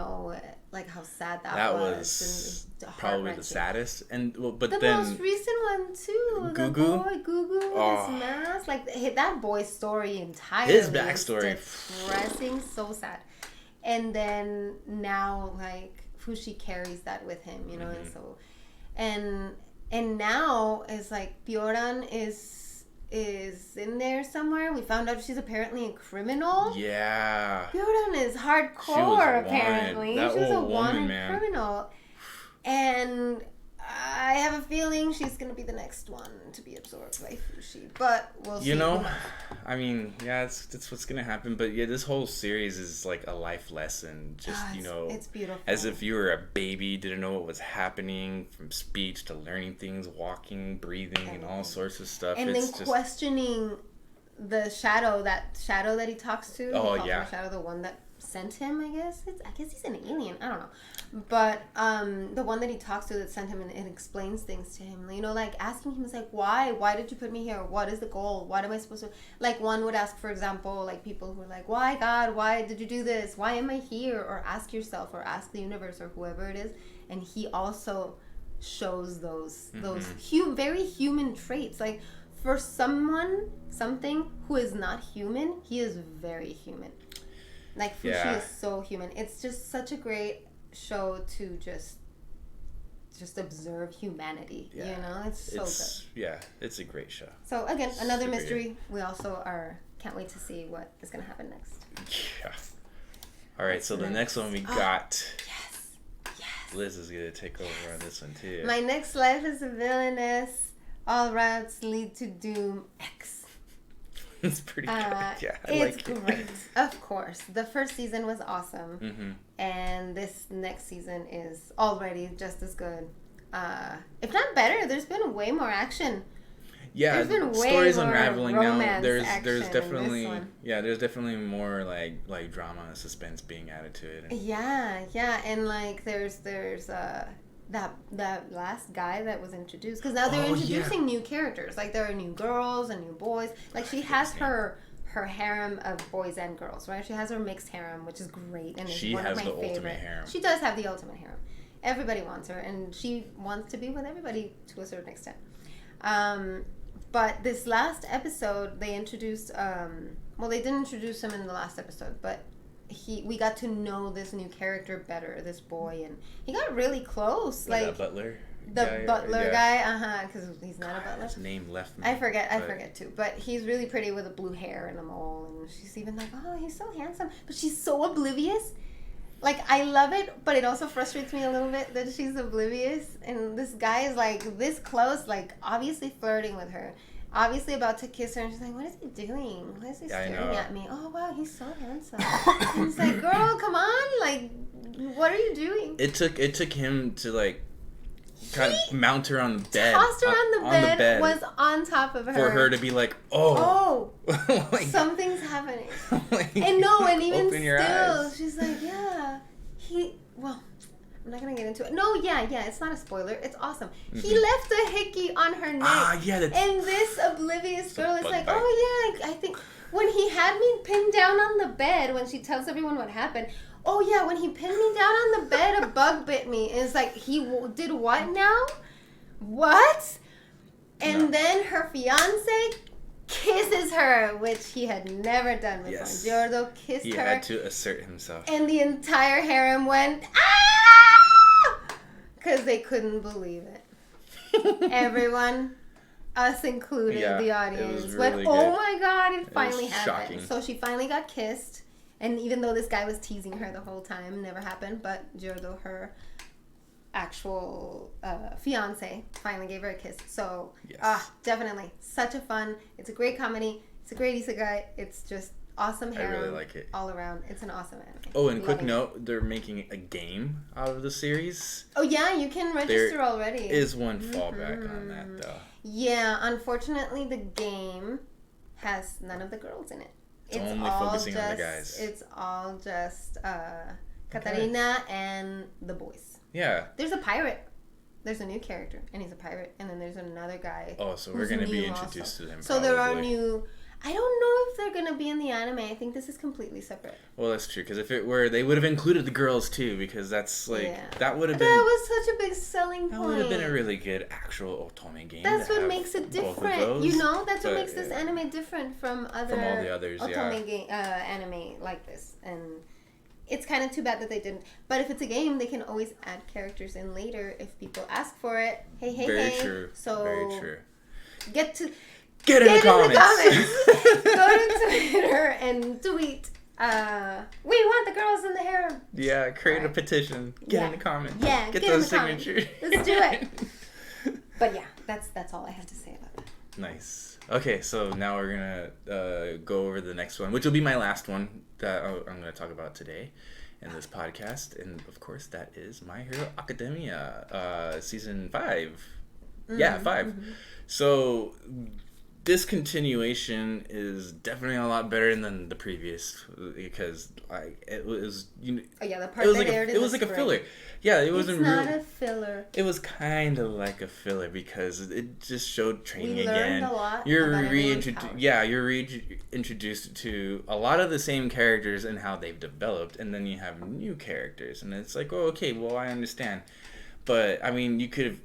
how sad that was probably the saddest, and but the most recent one too, the boy Gugu with his mask, that boy's story entirely, his backstory is depressing, so sad, and then now Fushi carries that with him, and so and now it's Byoran is in there somewhere. We found out she's apparently a criminal. Yeah. Byoran is hardcore, apparently. She was a wanted criminal. And I have a feeling she's going to be the next one to be absorbed by Fushi. But we'll see. I mean, that's what's going to happen. But this whole series is a life lesson. Just, it's beautiful. As if you were a baby, didn't know what was happening, from speech to learning things, walking, breathing, and all sorts of stuff. And then questioning the shadow that he talks to. Oh, yeah. The shadow, the one that sent him, I guess he's an alien, I don't know, but the one that he talks to that sent him and explains things to him, asking him, why did you put me here, what is the goal, what am I supposed to, one would ask, for example, people who are why God, why did you do this, why am I here, or ask yourself or ask the universe or whoever it is, and he also shows those very human traits. Like, for something who is not human, he is very human. Like, Fushi is so human. It's just such a great show to just observe humanity. You know, it's so good. Yeah, it's a great show. So again, another mystery. Good. We also can't wait to see what is going to happen next. Yeah. All right, so the next one we got. Yes. Liz is going to take over on this one too. My next life is a villainess. All routes lead to doom. X. It's pretty good. Yeah, it's great. Of course, the first season was awesome, and this next season is already just as good, if not better. There's been way more action. Yeah, there's been way stories more unraveling now. There's definitely there's definitely more like drama and suspense being added to it. Yeah, and like there's that last guy that was introduced, because now they're introducing new characters. Like, there are new girls and new boys. Like, she has her harem of boys and girls, right? She has her mixed harem, which is great, and she has the ultimate harem. She does have the ultimate harem. Everybody wants her, and she wants to be with everybody to a certain extent. But this last episode, they introduced they didn't introduce him in the last episode, but we got to know this new character better, this boy, and he got really close. Like that butler. The butler guy, because he's not a butler. His name left me. I forget too. But he's really pretty with a blue hair and a mole, and she's even like, oh, he's so handsome. But she's so oblivious. Like, I love it, but it also frustrates me a little bit that she's oblivious. And this guy is like this close, like obviously flirting with her. Obviously about to kiss her, and she's like, what is he doing? Why is he staring at me? Oh, wow, he's so handsome. And it's like, girl, come on. Like, what are you doing? It took him to, like, kind of mount her on the bed. Tossed her on the bed, was on top of her. For her to be like, oh. Like, something's happening. Like, and even still, she's like, yeah, I'm not going to get into it. No, yeah, it's not a spoiler. It's awesome. Mm-hmm. He left a hickey on her neck. And this oblivious girl is like, oh, yeah, I think when he had me pinned down on the bed, when she tells everyone what happened, oh, yeah, when he pinned me down on the bed, a bug bit me. And it's like, he did what now? What? And then her fiance kisses her, which he had never done before. Yes. Giordo kissed her. He had to assert himself. And the entire harem went, because they couldn't believe it. Everyone, us included, the audience, went, oh my God, it finally happened. So she finally got kissed. And even though this guy was teasing her the whole time, never happened. But Giordo, her actual fiance, finally gave her a kiss. So, definitely. Such a fun. It's a great comedy. It's a great isekai. It's just awesome harem. I really like it. All around. It's an awesome anime. Oh, and quick note, they're making a game out of the series. Oh, yeah, you can register already. There is one fallback on that, though. Yeah, unfortunately, the game has none of the girls in it. It's only focusing on the guys. It's all just Katarina and the boys. Yeah. There's a pirate. There's a new character, and he's a pirate. And then there's another guy. Oh, so we're going to be introduced to him. So there are new. I don't know if they're going to be in the anime. I think this is completely separate. Well, that's true, because if it were, they would have included the girls too, because that's like, that would have been... That was such a big selling point. That would have been a really good actual otome game. That's what makes it different. You know, that's what makes this anime different from all the others, otome anime like this. And it's kind of too bad that they didn't. But if it's a game, they can always add characters in later if people ask for it. Hey. Very true. So very true. Get in the comments. Go to Twitter and tweet. We want the girls in the harem. Yeah, create a petition. Get in the comments. Yeah, get those signatures. Let's do it. But yeah, that's all I have to say about that. Nice. Okay, so now we're gonna go over the next one, which will be my last one that I'm gonna talk about today in this podcast, and of course that is My Hero Academia, season 5. Mm-hmm. Yeah, 5. Mm-hmm. So this continuation is definitely a lot better than the previous, because it was the part that aired in the spring. It was like a filler. Yeah, it wasn't. It's not a filler. It was kind of like a filler because it just showed training again. We learned a lot. You're reintroduced to a lot of the same characters and how they've developed, and then you have new characters, and it's like, oh, okay, well, I understand. But I mean, you could have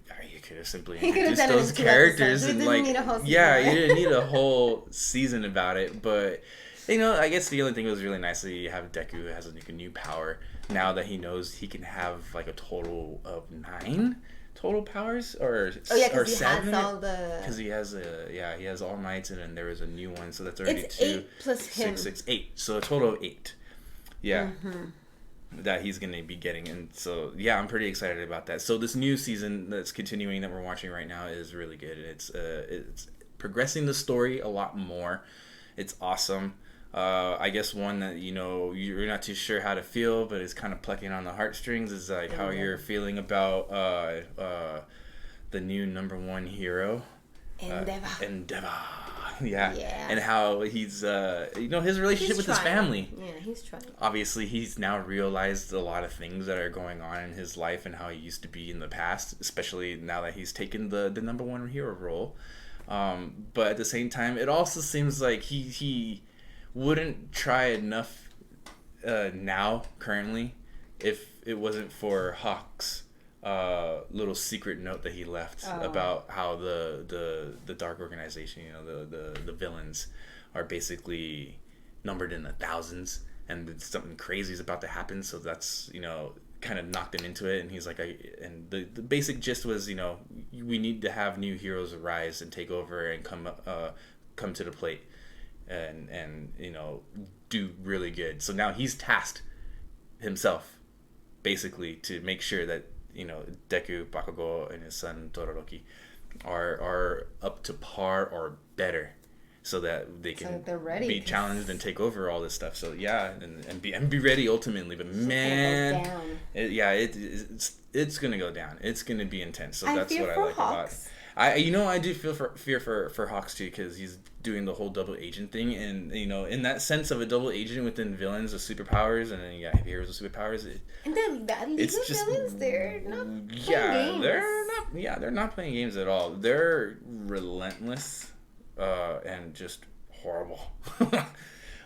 simply introduced done it those in 2 characters episodes. and We like, didn't need a whole season, yeah, right? you didn't need a whole season about it. But you know, I guess the only thing that was really nice that you have Deku who has like a new power now that he knows he can have like a total of 9 total powers or because he 7 has all the. because he has all mights and then there is a new one, so that's already It's 2 8 plus him. 8, so a total of 8. Yeah. That he's going to be getting. And so, yeah, I'm pretty excited about that. So this new season that's continuing that we're watching right now is really good. It's progressing the story a lot more. It's awesome. I guess one that, you know, you're not too sure how to feel, but it's kind of plucking on the heartstrings is like how you're feeling about the new number 1 hero. Endeavor. Yeah. And how he's, you know, his relationship with his family. Yeah, he's trying. Obviously, he's now realized a lot of things that are going on in his life and how he used to be in the past, especially now that he's taken the number 1 hero role. But at the same time, it also seems like he wouldn't try enough now, currently, if it wasn't for Hawk's little secret note that he left about how the dark organization, you know, the villains are basically numbered in the thousands and something crazy is about to happen, so that's, you know, kind of knocked him into it. And he's like, and the basic gist was, you know, we need to have new heroes arise and take over and come to the plate and you know, do really good. So now he's tasked himself basically to make sure that, you know, Deku, Bakugo, and his son Todoroki are up to par or better, so that they can be challenged and take over all this stuff. So yeah, and be ready ultimately. But man, it's gonna go down. It's gonna be intense. So that's what I like about it. I do feel fear for Hawks too, because he's doing the whole double agent thing, and you know, in that sense of a double agent within villains with superpowers, and then you got heroes with superpowers. And then it's just villains, they're not playing games. They're not playing games at all. They're relentless, and just horrible.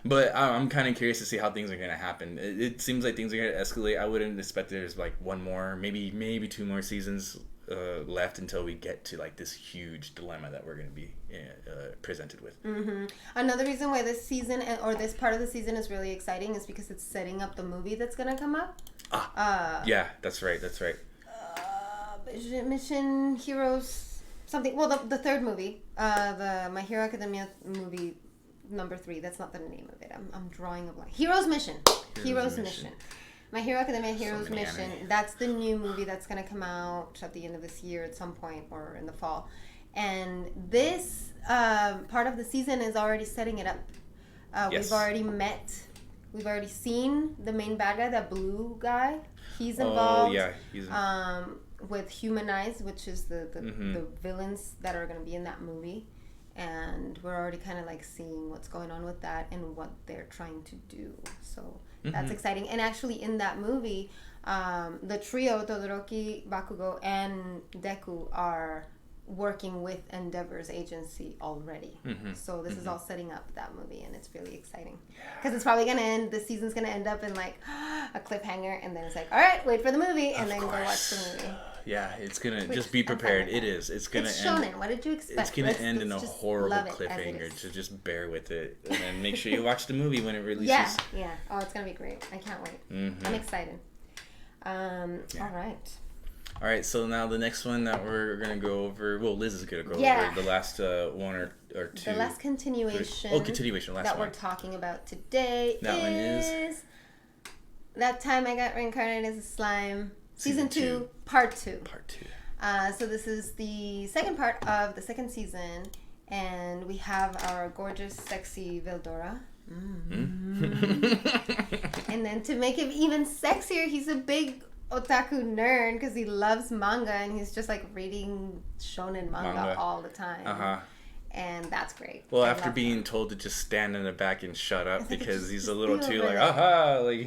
But I'm kind of curious to see how things are gonna happen. It seems like things are gonna escalate. I wouldn't expect there's like one more, maybe 2 more seasons left until we get to like this huge dilemma that we're going to be presented with. Another reason why this season or this part of the season is really exciting is because it's setting up the movie that's going to come up. Yeah, that's right. Mission Heroes something. Well, the third movie, the My Hero Academia movie number 3. That's not the name of it. I'm drawing a blank. Heroes Mission. My Hero Academia Heroes Mission. Anime. That's the new movie that's going to come out at the end of this year at some point or in the fall. And this part of the season is already setting it up. Yes. We've already seen the main bad guy, that blue guy. He's involved with Human Eyes, which is the villains that are going to be in that movie. And we're already kind of like seeing what's going on with that and what they're trying to do. So that's exciting. And actually in that movie, the trio, Todoroki, Bakugo, and Deku are working with Endeavor's agency already. So this is all setting up that movie, and it's really exciting. Because it's probably going to end, the season's going to end up in like a cliffhanger, and then it's like, all right, wait for the movie, and then go watch the movie. Yeah, it's gonna just be prepared. It is. It's gonna end. Shonen. What did you expect? It's gonna end in a horrible cliffhanger. So just bear with it, and then make sure you watch the movie when it releases. Yeah. Oh, it's gonna be great. I can't wait. I'm excited. All right. So now the next one that we're gonna go over. Well, Liz is gonna go over the last one or two. The last continuation. Continuation. Last that one we're talking about today. That one is That Time I Got Reincarnated as a Slime. Season 2, Part 2. So this is the second part of the second season, and we have our gorgeous, sexy Veldora. And then to make him even sexier, he's a big otaku nerd because he loves manga, and he's just like reading shonen manga all the time. And that's great. Well, after being told to just stand in the back and shut up because he's a little too like,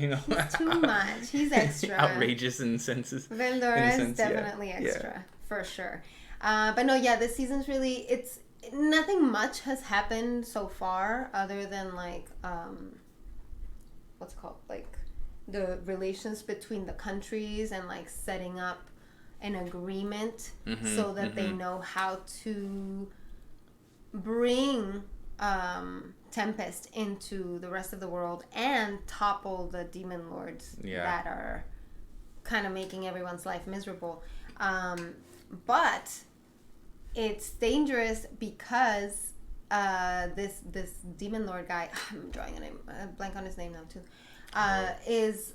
you know. He's too much. He's extra. Outrageous in senses. Veldora is definitely extra, for sure. But no, this season's really, it's, nothing much has happened so far other than like, what's it called? Like the relations between the countries and like setting up an agreement so that they know how to bring Tempest into the rest of the world and topple the demon lords that are kind of making everyone's life miserable. But it's dangerous because this demon lord guy, I'm drawing a name, blank on his name now too, is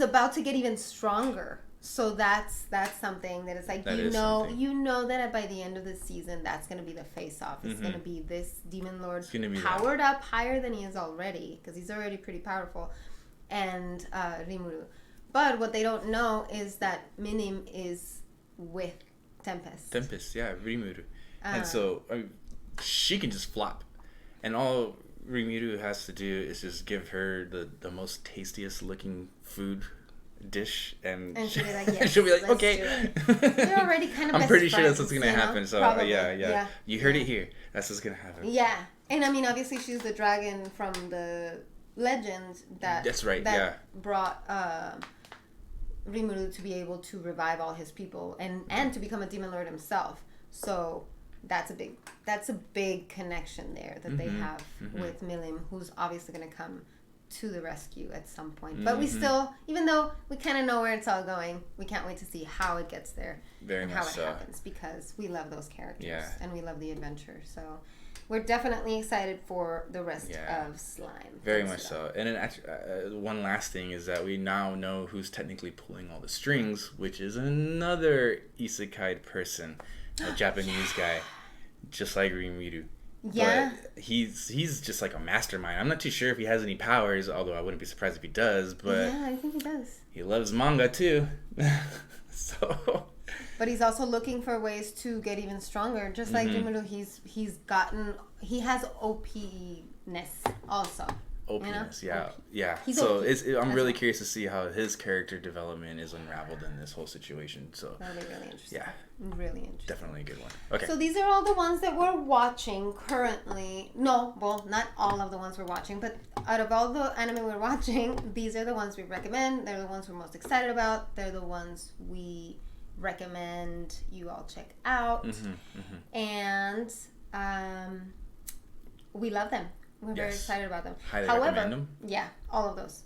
about to get even stronger. So that's something that it's like, you know that by the end of the season, that's going to be the face-off. It's going to be this demon lord powered up higher than he is already, because he's already pretty powerful, and Rimuru. But what they don't know is that Minim is with Tempest. Rimuru. And so she can just flop. And all Rimuru has to do is just give her the most tastiest looking food dish, and she'll be like, yes, she'll be like, okay. They're already kind of I'm best pretty sure friends, that's what's gonna happen. So yeah. You heard it here. That's what's gonna happen. Yeah, and I mean, obviously, she's the dragon from the legend that brought Rimuru to be able to revive all his people and to become a demon lord himself. So that's a big connection there that they have with Milim, who's obviously gonna come to the rescue at some point. But we still, even though we kind of know where it's all going, we can't wait to see how it gets there and how it happens, because we love those characters and we love the adventure. So we're definitely excited for the rest of Slime. Very much so. And then one last thing is that we now know who's technically pulling all the strings, which is another isekai person, a Japanese guy, just like Rimuru. Yeah. But he's just like a mastermind. I'm not too sure if he has any powers, although I wouldn't be surprised if he does. But yeah, I think he does. He loves manga too. So. But he's also looking for ways to get even stronger. Just like Rimuru, he has OP-ness also. OP-ness, you know? yeah. He's so OP. I'm really curious to see how his character development is unraveled in this whole situation. So that'll be really interesting. Yeah. Really interesting. Definitely a good one. Okay. So these are all the ones that we're watching currently. No, well, not all of the ones we're watching, but out of all the anime we're watching, these are the ones we recommend. They're the ones we're most excited about. They're the ones we recommend you all check out. And we love them. We're very excited about them. Highly recommend them. Yeah, all of those.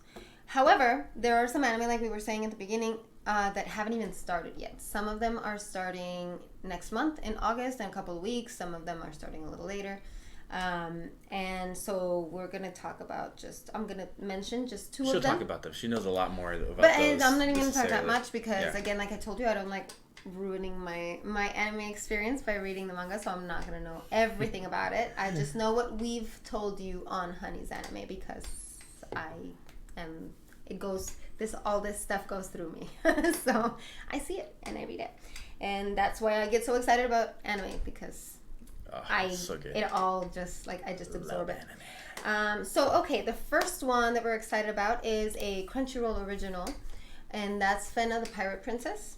However, there are some anime, like we were saying at the beginning, that haven't even started yet. Some of them are starting next month in August in a couple of weeks. Some of them are starting a little later. And so we're going to talk about I'm going to mention just two of them. She'll talk about them. She knows a lot more about those. But I'm not even going to talk that much because, again, like I told you, I don't like ruining my anime experience by reading the manga, so I'm not going to know everything about it. I just know what we've told you on Honey's Anime because all this stuff goes through me. So I see it and I read it. And that's why I get so excited about anime, because so good. It all just, like, I just absorb it. So, okay, the first one that we're excited about is a Crunchyroll original, and that's Fena the Pirate Princess.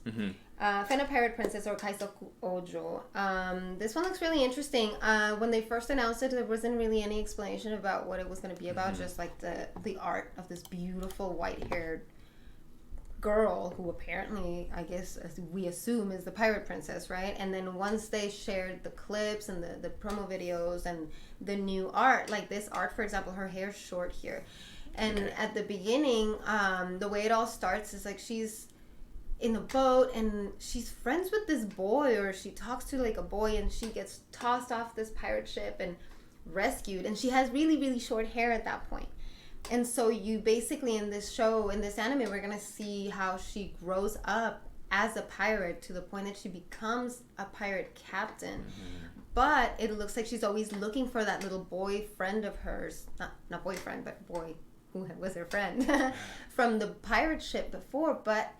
Fena Pirate Princess, or Kaisoku Ojo. This one looks really interesting. When they first announced it, there wasn't really any explanation about what it was going to be about, just like the art of this beautiful white-haired girl who apparently, I guess, as we assume, is the pirate princess, right? And then once they shared the clips and the promo videos and the new art, like this art, for example, her hair's short here. And at the beginning, the way it all starts is like she's in a boat and she's friends with this boy, or she talks to like a boy, and she gets tossed off this pirate ship and rescued. And she has really, really short hair at that point. And so you basically, in this show, in this anime, we're going to see how she grows up as a pirate to the point that she becomes a pirate captain. But it looks like she's always looking for that little boyfriend of hers, not boyfriend, but boy who was her friend from the pirate ship before. But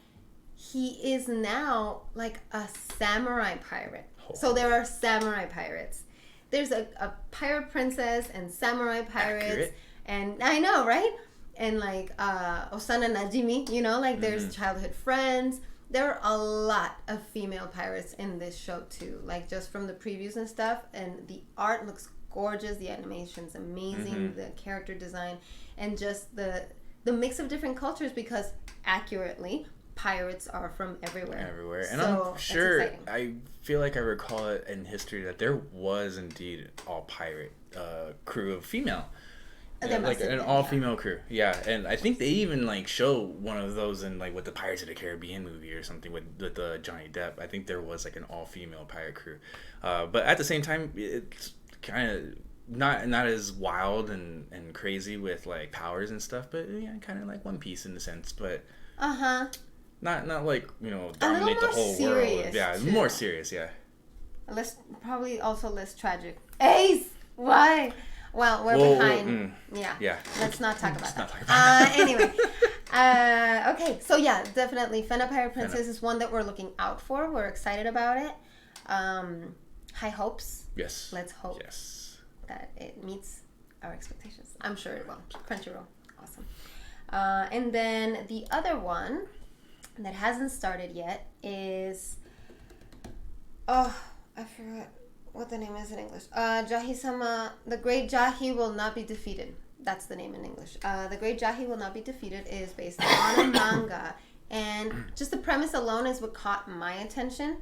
he is now like a samurai pirate. So there are samurai pirates. There's a pirate princess and samurai pirates. Accurate. And I know, right? And like Osana Najimi, you know, like there's childhood friends. There are a lot of female pirates in this show too, like just from the previews and stuff. And the art looks gorgeous. The animation's amazing. The character design, and just the mix of different cultures, because accurately, pirates are from everywhere. Everywhere. And so I'm sure, I feel like I recall it in history that there was indeed all pirate crew of female. Like an all-female crew. Yeah, and I think they even like show one of those in like with the Pirates of the Caribbean movie or something with the Johnny Depp. I think there was like an all-female pirate crew. But at the same time, it's kind of not as wild and crazy with like powers and stuff, but yeah, kind of like One Piece in a sense, but not like, you know, dominate the whole world. Yeah, too. More serious, yeah. Probably also less tragic. Ace, why? Well, we're behind. Yeah. Let's not talk about that. Anyway. Okay. So yeah, definitely. Fena Pirate Princess is one that we're looking out for. We're excited about it. High hopes. Yes. Let's hope that it meets our expectations. I'm sure it will. Crunchyroll. Awesome. And then the other one that hasn't started yet is... Oh, I forgot what the name is in English. Jahi-sama, The Great Jahi Will Not Be Defeated. That's the name in English. The Great Jahi Will Not Be Defeated is based on a manga. And just the premise alone is what caught my attention.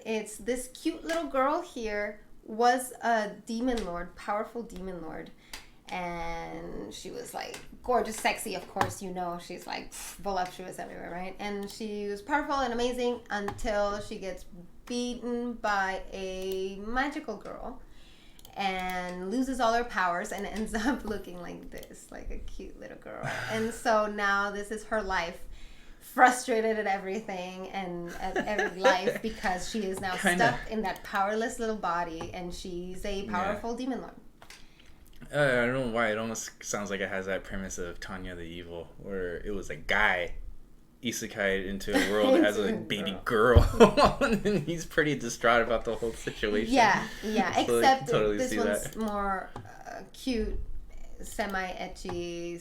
It's this cute little girl here was a demon lord, powerful demon lord. And she was like gorgeous, sexy, of course, you know. She's like voluptuous everywhere, right? And she was powerful and amazing until she gets beaten by a magical girl and loses all her powers and ends up looking like this, like a cute little girl. And so now this is her life, frustrated at everything and at every life because she is now stuck in that powerless little body, and she's a powerful demon lord. I don't know why it almost sounds like it has that premise of Tanya the Evil, where it was a guy isekai into a world that has a baby girl. And he's pretty distraught about the whole situation. Yeah. So except totally this one's more cute, semi-ecchi,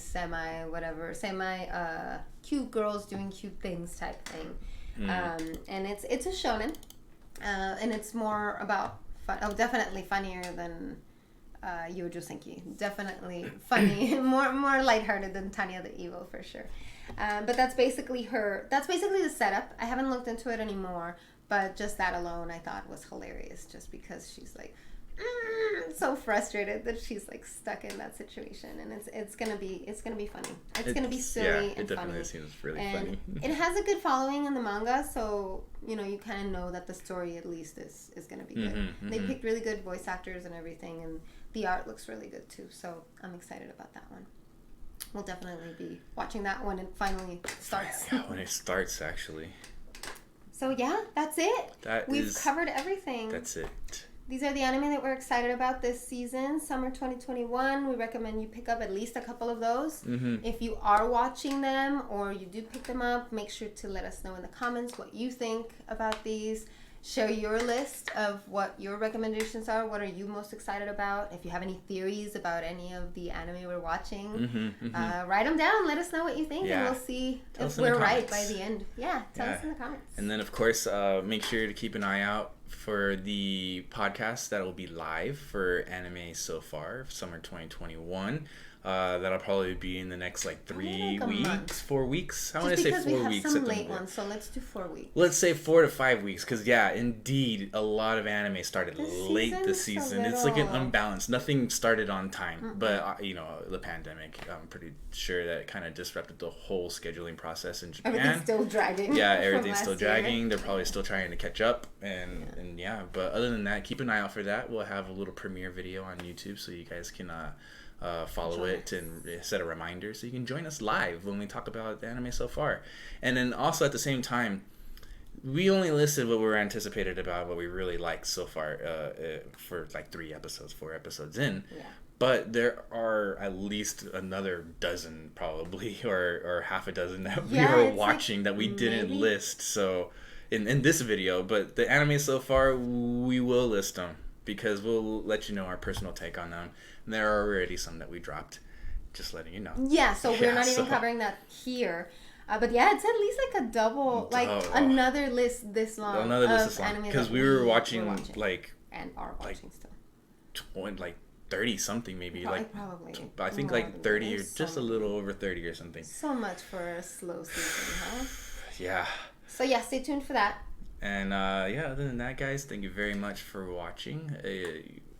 cute girls doing cute things type thing. And it's a shonen, and it's more about fun. Oh, definitely funnier than Yojo Senki. Definitely funny, more lighthearted than Tanya the Evil for sure. But that's basically the setup. I haven't looked into it anymore, but just that alone I thought was hilarious, just because she's like so frustrated that she's like stuck in that situation, and it's gonna be funny. It's gonna be silly and funny. It definitely seems really funny. It has a good following in the manga, so you know you kind of know that the story at least is gonna be good. They picked really good voice actors and everything, and the art looks really good too. So I'm excited about that one. We'll definitely be watching that when it finally starts. Yeah, when it starts, actually. So yeah, that's it. We've covered everything. That's it. These are the anime that we're excited about this season, summer 2021. We recommend you pick up at least a couple of those. If you are watching them or you do pick them up, make sure to let us know in the comments what you think about these. Share your list of what your recommendations are. What are you most excited about? If you have any theories about any of the anime we're watching, write them down. Let us know what you think, and we'll see if we're right by the end. Yeah, tell us in the comments. And then, of course, make sure to keep an eye out for the podcast that will be live for Anime So Far, summer 2021. That'll probably be in the next like 3 weeks, 4 weeks. I want to say 4 weeks. Because we have some late ones, so let's do 4 weeks. Let's say 4 to 5 weeks, because yeah, indeed, a lot of anime started late this season. It's like an unbalance. Nothing started on time, but you know, the pandemic. I'm pretty sure that it kind of disrupted the whole scheduling process in Japan. Everything's still dragging. Yeah, everything's still dragging. They're probably still trying to catch up, and yeah. But other than that, keep an eye out for that. We'll have a little premiere video on YouTube, so you guys can follow it and set a reminder so you can join us live when we talk about the anime so far. And then also at the same time, we only listed what we were anticipated about, what we really liked so far for like 4 episodes in. But there are at least another dozen probably or half a dozen that we are watching that we didn't list so in this video. But the anime so far, we will list them because we'll let you know our personal take on them. And there are already some that we dropped, just letting you know. Yeah, so we're not even covering that here. But yeah, it's at least like a double, another list this long. Another list this long. Because we were watching like... And are watching still. 30 something maybe. Probably. I think more like than 30 or that. just a little over 30 or something. So much for a slow season, huh? Yeah. So yeah, stay tuned for that. And other than that, guys, thank you very much for watching.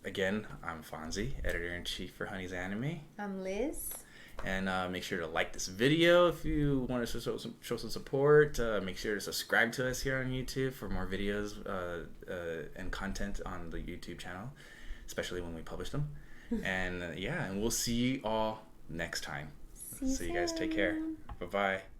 Again, I'm Fonzie, editor-in-chief for Honey's Anime. I'm Liz. And make sure to like this video if you want to show some support. Make sure to subscribe to us here on YouTube for more videos and content on the YouTube channel, especially when we publish them. And and we'll see you all next time. So you guys take care. Bye-bye.